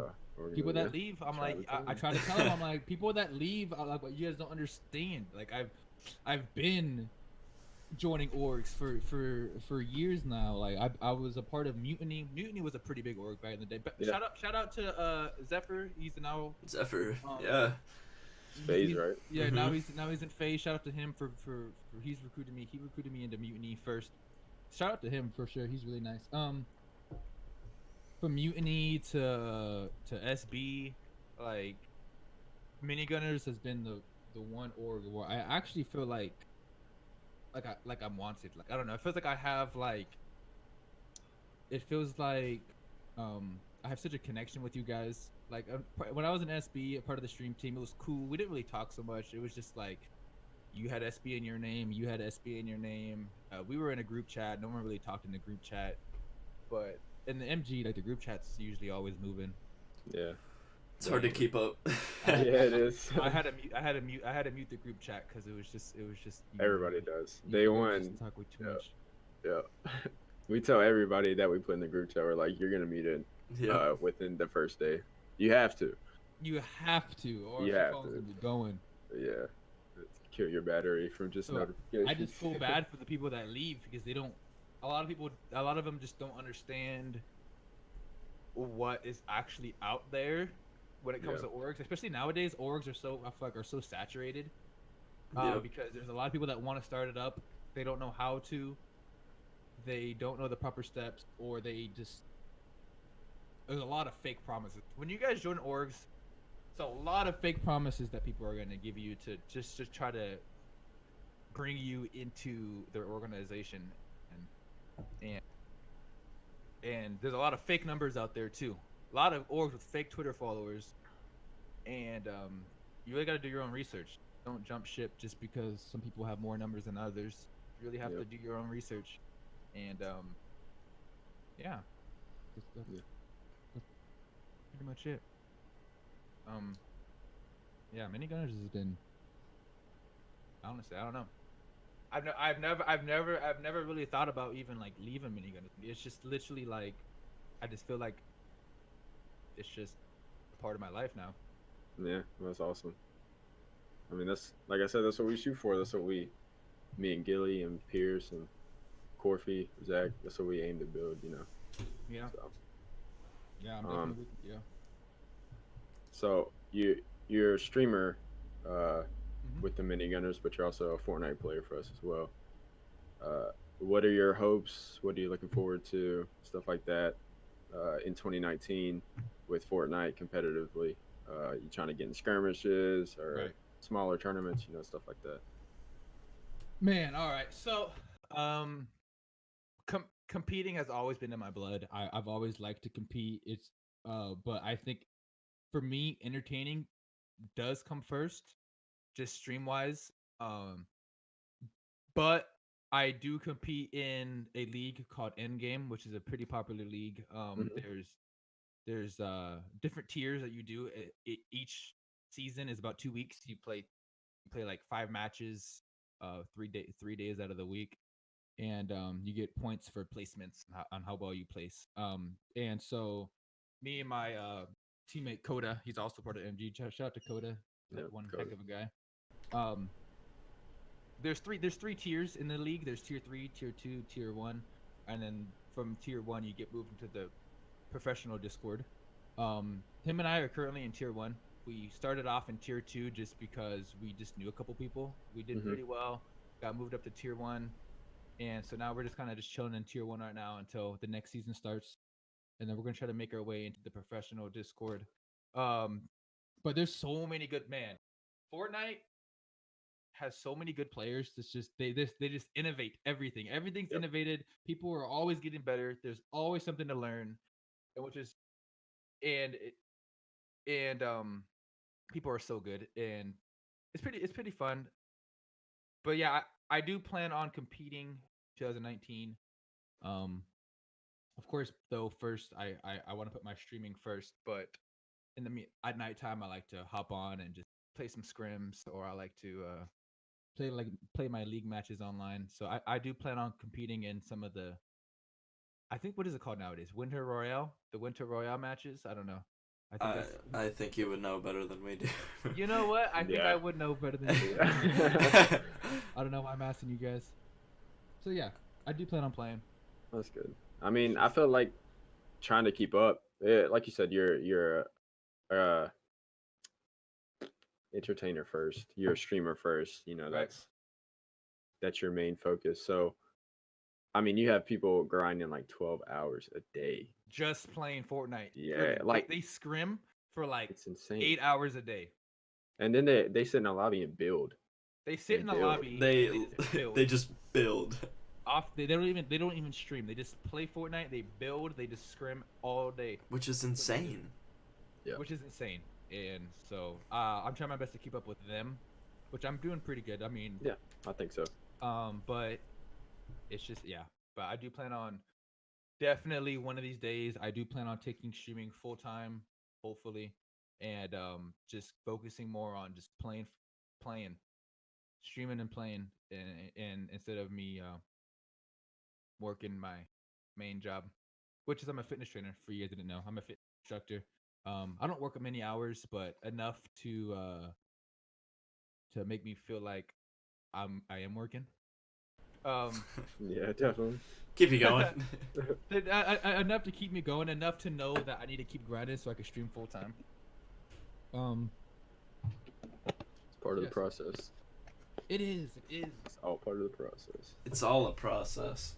People
organizations.
that
Yeah.
leave, I'm
Try
like,
to tell
I
them.
try to tell them, I'm like, people that leave, I'm like, what you guys don't understand. Like I've been joining orgs for years now. Like I was a part of Mutiny. Mutiny was a pretty big org back in the day. But
Yeah.
shout out to Zephyr. He's now
Zephyr,
um,
yeah.
Phase, right?
Yeah,
Mhm.
now he's in phase. Shout out to him for he's recruited me. He recruited me into Mutiny first. Shout out to him for sure. He's really nice. From Mutiny to SB, like MiniGunners has been the one org where I actually feel like I'm wanted. Like I don't know. It feels like I have like. It feels like I have such a connection with you guys. Like when I was in SB, a part of the stream team, it was cool. We didn't really talk so much. It was just like you had SB in your name, you had SB in your name. We were in a group chat. No one really talked in the group chat, but in the MG, like the group chat's usually always moving.
Yeah.
It's hard to keep up.
Yeah, it is.
I had to mute the group chat because it was just
Everybody does.
you
Day
guys
one.
just talk way too
Yeah.
much.
Yeah. We tell everybody that we put in the group chat, we're like, you're gonna mute it
Yeah.
within the first day. You have to.
You have to, or
You
your
have
phone's
to.
gonna be going.
Yeah. Kill your battery from just
So,
notifications.
I just feel bad for the people that leave because they don't. A lot of them just don't understand what is actually out there when it comes
Yeah.
to orgs. Especially nowadays, orgs are so I feel like are so saturated
Yeah.
because there's a lot of people that want to start it up. They don't know how to. They don't know the proper steps, or they just. There's a lot of fake promises. When you guys join orgs, it's a lot of fake promises that people are going to give you to just try to bring you into their organization, and there's a lot of fake numbers out there too. A lot of orgs with fake Twitter followers, and you really got to do your own research. Don't jump ship just because some people have more numbers than others. You really have to do your own research, and yeah, that's pretty much it. Yeah, MiniGunners has been. Honestly, I don't know. I've never really thought about even like leaving MiniGunners. It's just literally like, I just feel like it's just a part of my life now.
Yeah, that's awesome. I mean, that's like I said, that's what we shoot for. That's what me and Gilly and Pierce and Corfy, Zach. That's what we aim to build.
Yeah.
So,
Yeah, I'm definitely. Yeah.
so you're a streamer with the MiniGunners, but you're also a Fortnite player for us as well. What are your hopes? What are you looking forward to? Stuff like that in 2019 with Fortnite competitively. You trying to get in skirmishes or smaller tournaments, stuff like that.
Man, all right. So, competing has always been in my blood. I've always liked to compete. It's but I think for me, entertaining does come first, just stream wise. But I do compete in a league called Endgame, which is a pretty popular league. There's different tiers that you do. Each season is about 2 weeks. You play like 5 matches, 3 days out of the week, and you get points for placements on how well you place. And so me and my teammate Coda, he's also part of MG. Shout out to Coda, one
Coda.
heck of a guy. There's three tiers in the league. There's tier 3, tier 2, tier 1, and then from tier 1 you get moved into the professional Discord. Him and I are currently in tier 1. We started off in tier 2 just because we just knew a couple people. We did pretty well. Got moved up to tier 1, and so now we're just kind of just chilling in tier 1 right now until the next season starts, and then we're gonna try to make our way into the professional Discord. But there's so many good Fortnite has so many good players. It's just they just innovate everything. Everything's innovated. People are always getting better. There's always something to learn, and people are so good, and it's pretty fun. But yeah, I do plan on competing 2019. Of course, though, first I want to put my streaming first, but at nighttime I like to hop on and just play some scrims, or I like to play my league matches online. So I do plan on competing in some of the, I think, what is it called nowadays? Winter Royale? The Winter Royale matches? I don't know.
I think you would know better than we do.
You know what? I think I would know better than you.
Yeah.
I don't know why I'm asking you guys. So yeah, I do plan on playing.
That's good. I mean, I feel like trying to keep up. Like you said, you're entertainer first. You're a streamer first. That's your main focus. So, I mean, you have people grinding like 12 hours a day
just playing Fortnite.
Yeah,
they scrim for like
it's insane.
8 hours a day.
And then they sit in the lobby and build.
They sit in the lobby.
They just build.
They don't even stream. They just play Fortnite. They build. They just scrim all day,
which is insane.
Yeah.
Which is insane. And so I'm trying my best to keep up with them, which I'm doing pretty good. I mean,
yeah, I think so.
But it's just But I do plan on definitely one of these days. I do plan on taking streaming full time hopefully, and just focusing more on just playing, streaming and playing, and instead of me working my main job, which is I'm a fitness trainer. For you guys didn't know, I'm a fitness instructor. I don't work many hours, but enough to make me feel like I am working.
Yeah, definitely.
Keep you going.
Enough to keep me going, enough to know that I need to keep grinding so I can stream full time.
It's part of the
Yes.
process.
It is.
It's all part of the process.
It's all a process.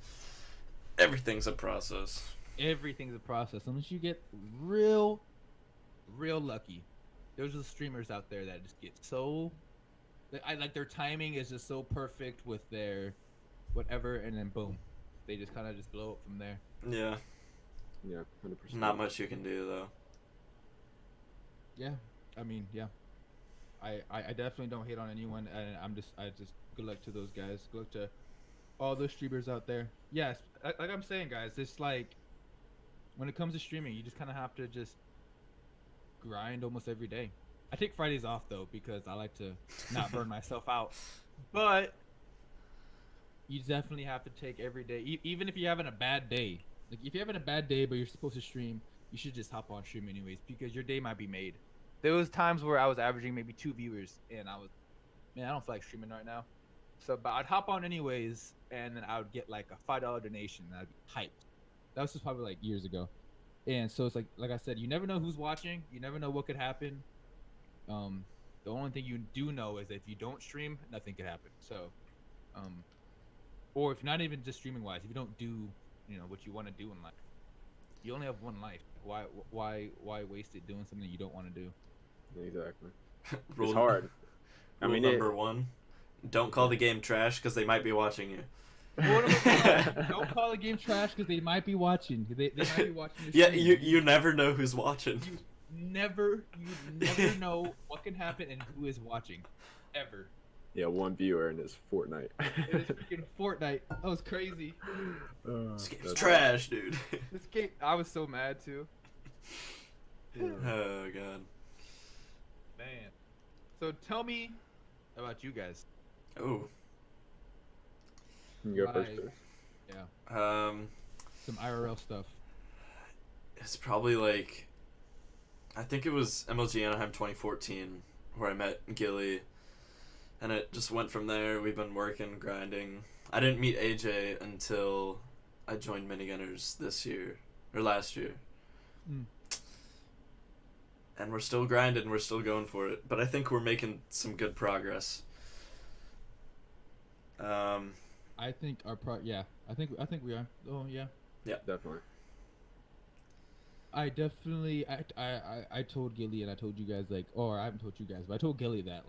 Everything's a process.
Everything's a process unless you get real lucky. There's just streamers out there that just get so, I like their timing is just so perfect with their whatever, and then boom, they just kind of just blow up from there.
Yeah.
Yeah, 100%.
Not much you can do though.
Yeah, I mean, yeah. I definitely don't hate on anyone, and I just good luck to those guys. Good luck to all those streamers out there. Yes, like I'm saying, guys, it's like when it comes to streaming, you just kind of have to just grind almost every day. I take Fridays off though because I like to not burn myself out. But you definitely have to take every day, even if you're having a bad day. Like if you're having a bad day, but you're supposed to stream, you should just hop on stream anyways because your day might be made. There was times where I was averaging maybe 2 viewers, and I was, man, I don't feel like streaming right now. So, but I'd hop on anyways, and then I would get like a $5 donation, and I'd be hyped. That was just probably like years ago. And so it's like I said, you never know who's watching. You never know what could happen. The only thing you do know is that if you don't stream, nothing could happen. So, or if not even just streaming wise, if you don't do, what you want to do in life, you only have one life. Why waste it doing something you don't want to do?
Exactly.
Rule,
It's hard.
Rule number 1: don't call the game trash because they might be watching you.
Don't call a game trash because they might be watching. They might be watching your
Yeah,
stream.
you never know who's watching.
You never know what can happen and who is watching, ever.
Yeah, one viewer and it's Fortnite.
It is freaking Fortnite. That was crazy.
This game's trash, dude.
This game, I was so mad too.
Oh god.
Man. So tell me about you guys.
Oh.
You go first.
Like-
Chris.
Yeah. Some IRL stuff.
It's probably like, I think it was MLG Anaheim 2014 where I met Gilly, and it just went from there. We've been working, grinding. I didn't meet AJ until I joined MiniGunners this year, or last year.
Mm.
And we're still grinding, we're still going for it, but I think we're making some good progress.
I think I think we are. Oh yeah.
Definitely.
I told Gilly and I told you guys or I haven't told you guys, but I told Gilly that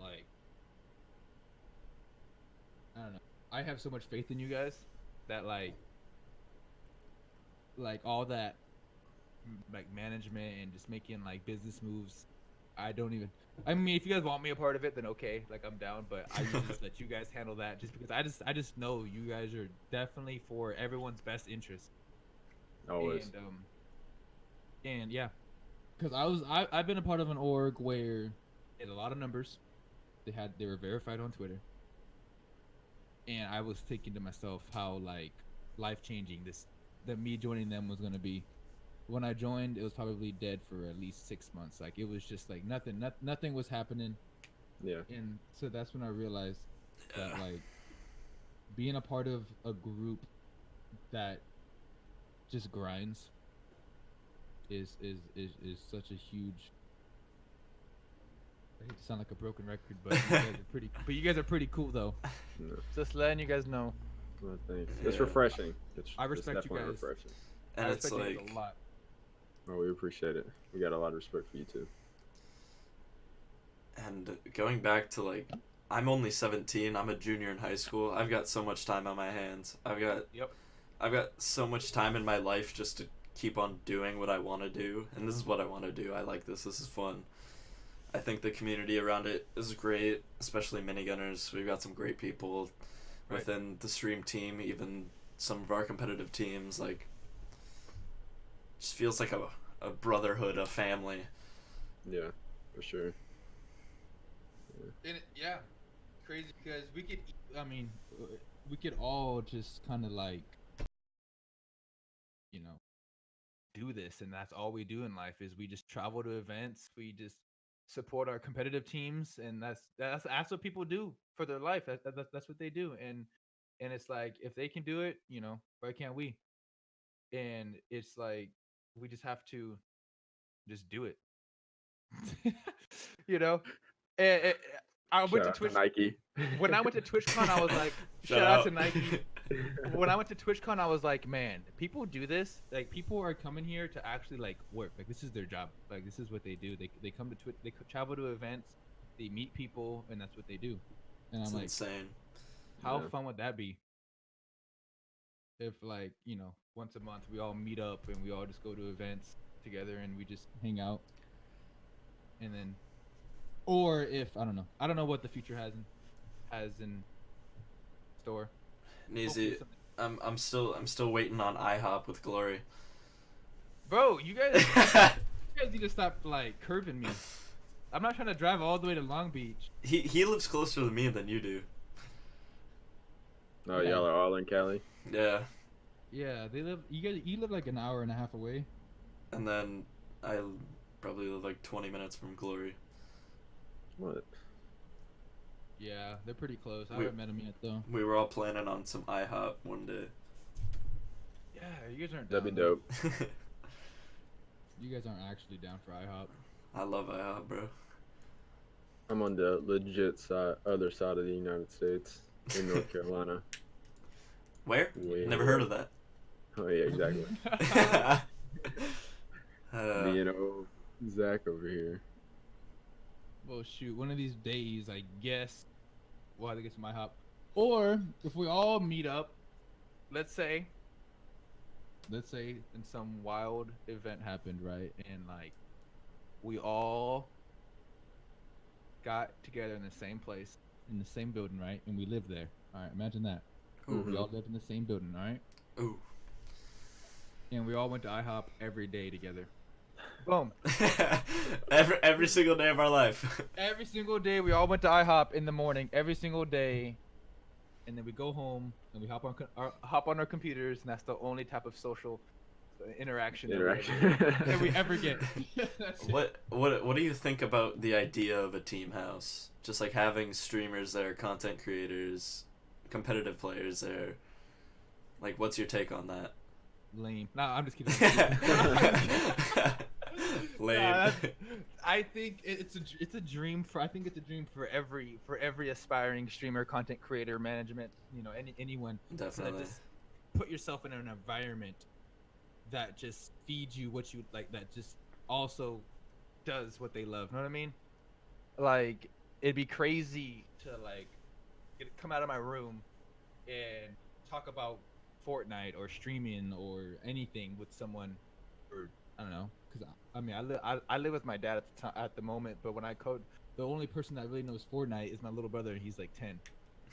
I don't know. I have so much faith in you guys that like all that management and just making business moves. I mean, if you guys want me a part of it, then okay, I'm down. But I usually just let you guys handle that, just because I just know you guys are definitely for everyone's best interest.
Always.
And yeah, because I've been a part of an org where it had a lot of numbers. They were verified on Twitter, and I was thinking to myself how life changing that me joining them was gonna be. When I joined, it was probably dead for at least 6 months. It was just nothing was happening.
Yeah.
And so that's when I realized that
Yeah.
being a part of a group that just grinds is such a huge. I hate to sound like a broken record, but you guys are pretty cool though.
No,
Just letting you guys know.
no thanks. It's
Yeah.
refreshing.
I respect
it's
you
definitely
guys.
refreshing.
And
I
it's
respect you guys a lot.
Oh, we appreciate it. We got a lot of respect for you too.
and going back to I'm only 17. I'm a junior in high school. I've got so much time on my hands. I've got so much time in my life just to keep on doing what I want to do, and this is what I want to do. I like this. This is fun. I think the community around it is great, especially MiniGunners. We've got some great people
Right.
within the stream team, even some of our competitive teams. Just feels like a brotherhood, a family.
Yeah, for sure.
Yeah, crazy because we could. I mean, we could all just kind of like, you know, do this, and that's all we do in life is we just travel to events. We just support our competitive teams, and that's what people do for their life. That's what they do, and it's like if they can do it, why can't we? And it's like we just have to just do it. you know, and I went
Shout
to
out to
Twitch
Nike.
when I went to TwitchCon. I was like, shout out to Nike. When I went to TwitchCon, I was like, man, people do this. Like, people are coming here to actually like work. Like, this is their job. Like, this is what they do. They come to Twitch. They travel to events. They meet people, and that's what they do. And
It's
I'm like,
insane.
how
Yeah.
fun would that be? If like once a month we all meet up and we all just go to events together and we just hang out, and then, or if I don't know what the future has in store. Hopefully
Neezy,
something-
I'm still waiting on IHOP with Glory.
Bro, you guys need to stop like curving me. I'm not trying to drive all the way to Long Beach.
He lives closer to me than you do.
Oh,
Yeah.
y'all are all in Cali?
Yeah,
Yeah, you live like an hour and a half away.
and then I probably live like 20 minutes from Glory.
What?
Yeah, they're pretty close. I
We-
haven't met them yet though.
We were all planning on some IHOP one day.
Yeah, you guys aren't down.
That'd be dope.
You guys aren't actually down for IHOP.
I love IHOP, bro.
I'm on the legit other side of the United States, in North Carolina.
Where?
Way
Never heard of that.
Oh yeah, exactly. Me and old Zach over here.
Well, shoot, one of these days, I guess we'll have to get some IHOP. Or if we all meet up, let's say in some wild event happened, right? And like we all got together in the same place, in the same building, right? And we lived there. All right, imagine that. We all lived in the same building, all right?
Ooh.
And we all went to IHOP every day together. Boom.
every single day of our life.
Every single day, we all went to IHOP in the morning. Every single day, and then we go home and we hop on our computers, and that's the only type of social interaction that we ever get. That's it.
What do you think about the idea of a team house? Just like having streamers there, content creators, competitive players there. Like, what's your take on that?
Lame. Nah, I'm just kidding.
Lame.
I think it's a dream for. I think it's a dream for every aspiring streamer, content creator, management. Anyone.
Definitely.
Just put yourself in an environment that just feeds you what you like. That just also does what they love. Know what I mean? Like, it'd be crazy to like come out of my room and talk about Fortnite or streaming or anything with someone, or I don't know, because I mean I live with my dad at the moment, but when I code, the only person that really knows Fortnite is my little brother, and he's like 10.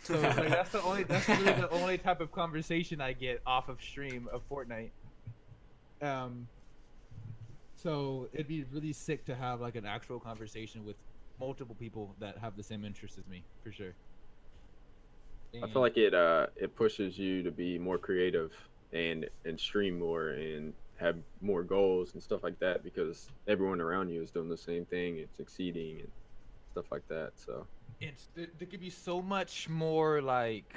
So it's like that's really the only type of conversation I get off of stream of Fortnite. So it'd be really sick to have like an actual conversation with multiple people that have the same interests as me, for sure.
I feel like it pushes you to be more creative and stream more and have more goals and stuff like that, because everyone around you is doing the same thing and succeeding and stuff like that. So
there could be so much more like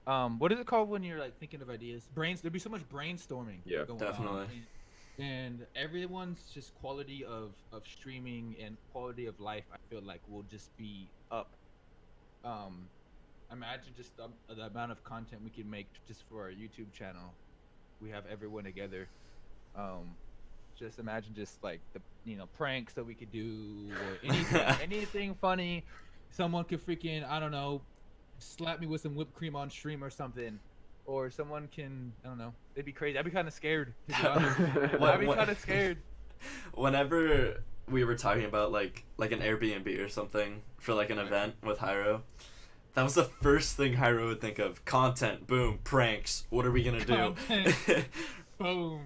what is it called when you're like thinking of ideas? There'd be so much brainstorming.
Yeah,
going
definitely.
on. And everyone's just quality of streaming and quality of life, I feel like, will just be up. Imagine just the amount of content we can make just for our YouTube channel. We have everyone together. Just imagine just like the pranks that we could do, or anything funny. Someone could freaking, I don't know, slap me with some whipped cream on stream or something, or someone can, I don't know. It'd be crazy. I'd be kind of scared, to be honest. I'd be kind of scared.
Whenever we were talking about like an Airbnb or something for like an event with Hyro, that was the first thing Hyro would think of. Content, boom, pranks. What are we gonna do?
Boom.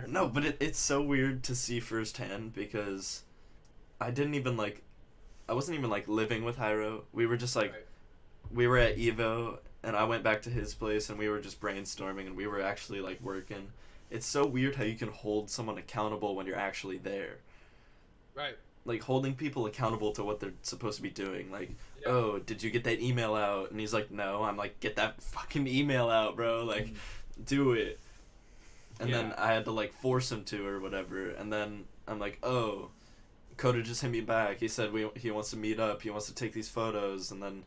No, but it's so weird to see firsthand, because I didn't even like, I wasn't even like living with Hyro. We were just like,
Right.
we were at Evo, and I went back to his place, and we were just brainstorming, and we were actually like working. It's so weird how you can hold someone accountable when you're actually there.
Right.
Like holding people accountable to what they're supposed to be doing. Like,
Yeah.
oh, did you get that email out? And he's like, no. I'm like, get that fucking email out, bro. Like, do it. And then
Yeah.
I had to like force him to or whatever. And then I'm like, oh, Coda just hit me back. He said he wants to meet up. He wants to take these photos. And then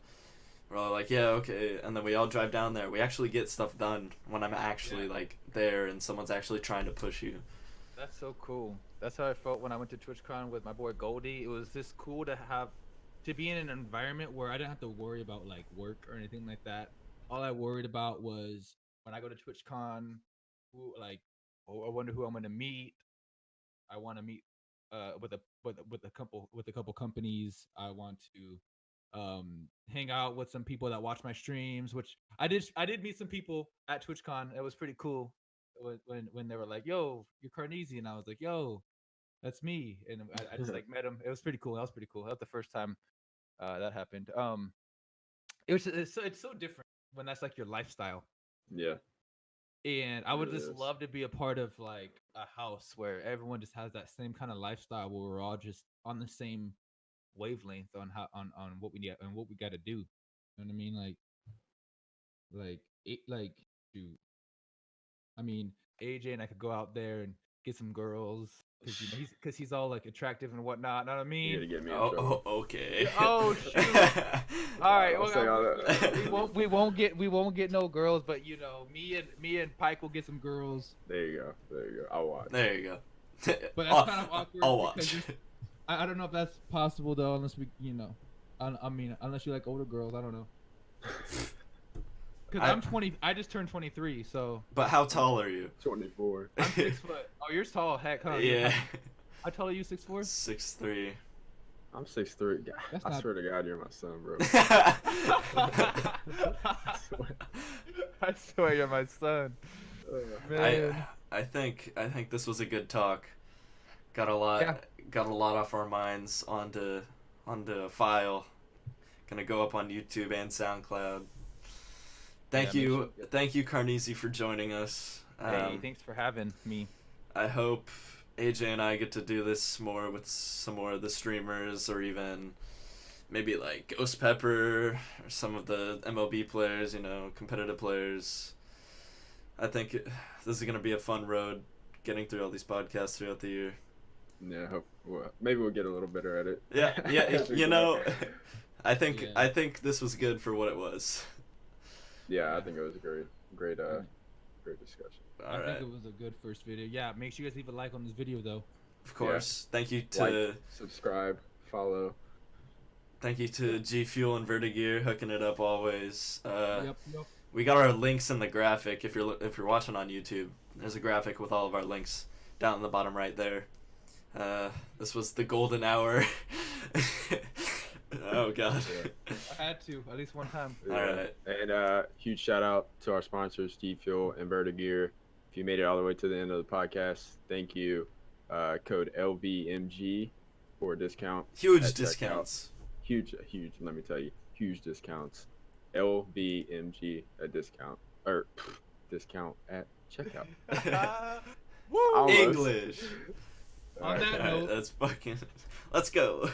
we're all like, yeah, okay. And then we all drive down there. We actually get stuff done when I'm actually like there and someone's actually trying to push you.
That's so cool. That's how I felt when I went to TwitchCon with my boy Goldie. It was just cool to be in an environment where
I didn't have to worry about like work or anything like that. All I worried about was when I go to TwitchCon, who like, oh, I wonder who I'm gonna meet. I want to meet with a couple companies. I want to hang out with some people that watch my streams, which I did meet some people at TwitchCon. It was pretty cool when they were like, "Yo, you're Carneezy," and I was like, "Yo, that's me," and I just like met him. It was pretty cool. That was pretty cool. That was the first time that happened. It's so different when that's like your lifestyle.
Yeah.
And I would
It
just
is.
love to be a part of like a house where everyone just has that same kind of lifestyle where we're all just on the same wavelength on what we need and what we got to do. You know what I mean? Like shoot. I mean, AJ and I could go out there and get some girls because he's all like attractive and whatnot. Know what I
You gotta
mean?
get me in trouble.
Oh, okay.
Oh, shoot. All right,
I'll say all that.
we won't get no girls, but you know, me and Pike will get some girls.
There you go. There you go. I'll watch.
There you go.
But that's kind of awkward.
I'll
because
watch.
I don't know if that's possible though, unless we, you know, I mean, unless you like older girls. I don't know. Because I'm 20. I just turned 23, so.
But how tall are you?
24.
I'm 6 foot. Oh, you're tall, heck, huh?
Yeah.
How tall are you? 6'4"?
6'3".
I'm 6'3".
That's
I
not-
swear to God, you're my son, bro.
I swear you're my son. Man.
I think this was a good talk. Got a lot off our minds onto a file. Gonna go up on YouTube and SoundCloud. Thank you, Carneezy, for joining us.
Hey, thanks for having me.
I hope AJ and I get to do this more with some more of the streamers, or even maybe like Ghost Pepper or some of the MLB players, you know, competitive players. I think this is gonna be a fun road, getting through all these podcasts throughout the year.
Yeah, maybe we'll get a little better at it.
Yeah, you know, I think
Yeah.
this was good for what it was.
Yeah, I think it was a great discussion.
All
I
right,
think it was a good first video. Yeah, make sure you guys leave a like on this video though.
of course. Thank you to
Like, subscribe, follow.
Thank you to G Fuel and Vertigear hooking it up always.
Yep.
We got our links in the graphic. If you're watching on YouTube, there's a graphic with all of our links down in the bottom right there. This was the golden hour. Oh god.
Yeah.
I had to at least one time.
All right.
And huge shout out to our sponsors, G Fuel and Vertigear. If you made it all the way to the end of the podcast, thank you. Code LVMG for a discount.
Huge
at checkout.
discounts.
Huge. Let me tell you, huge discounts. LVMG a discount or discount at checkout.
Woo!
Almost.
English.
On that
All right,
note,
that's fucking. Let's go.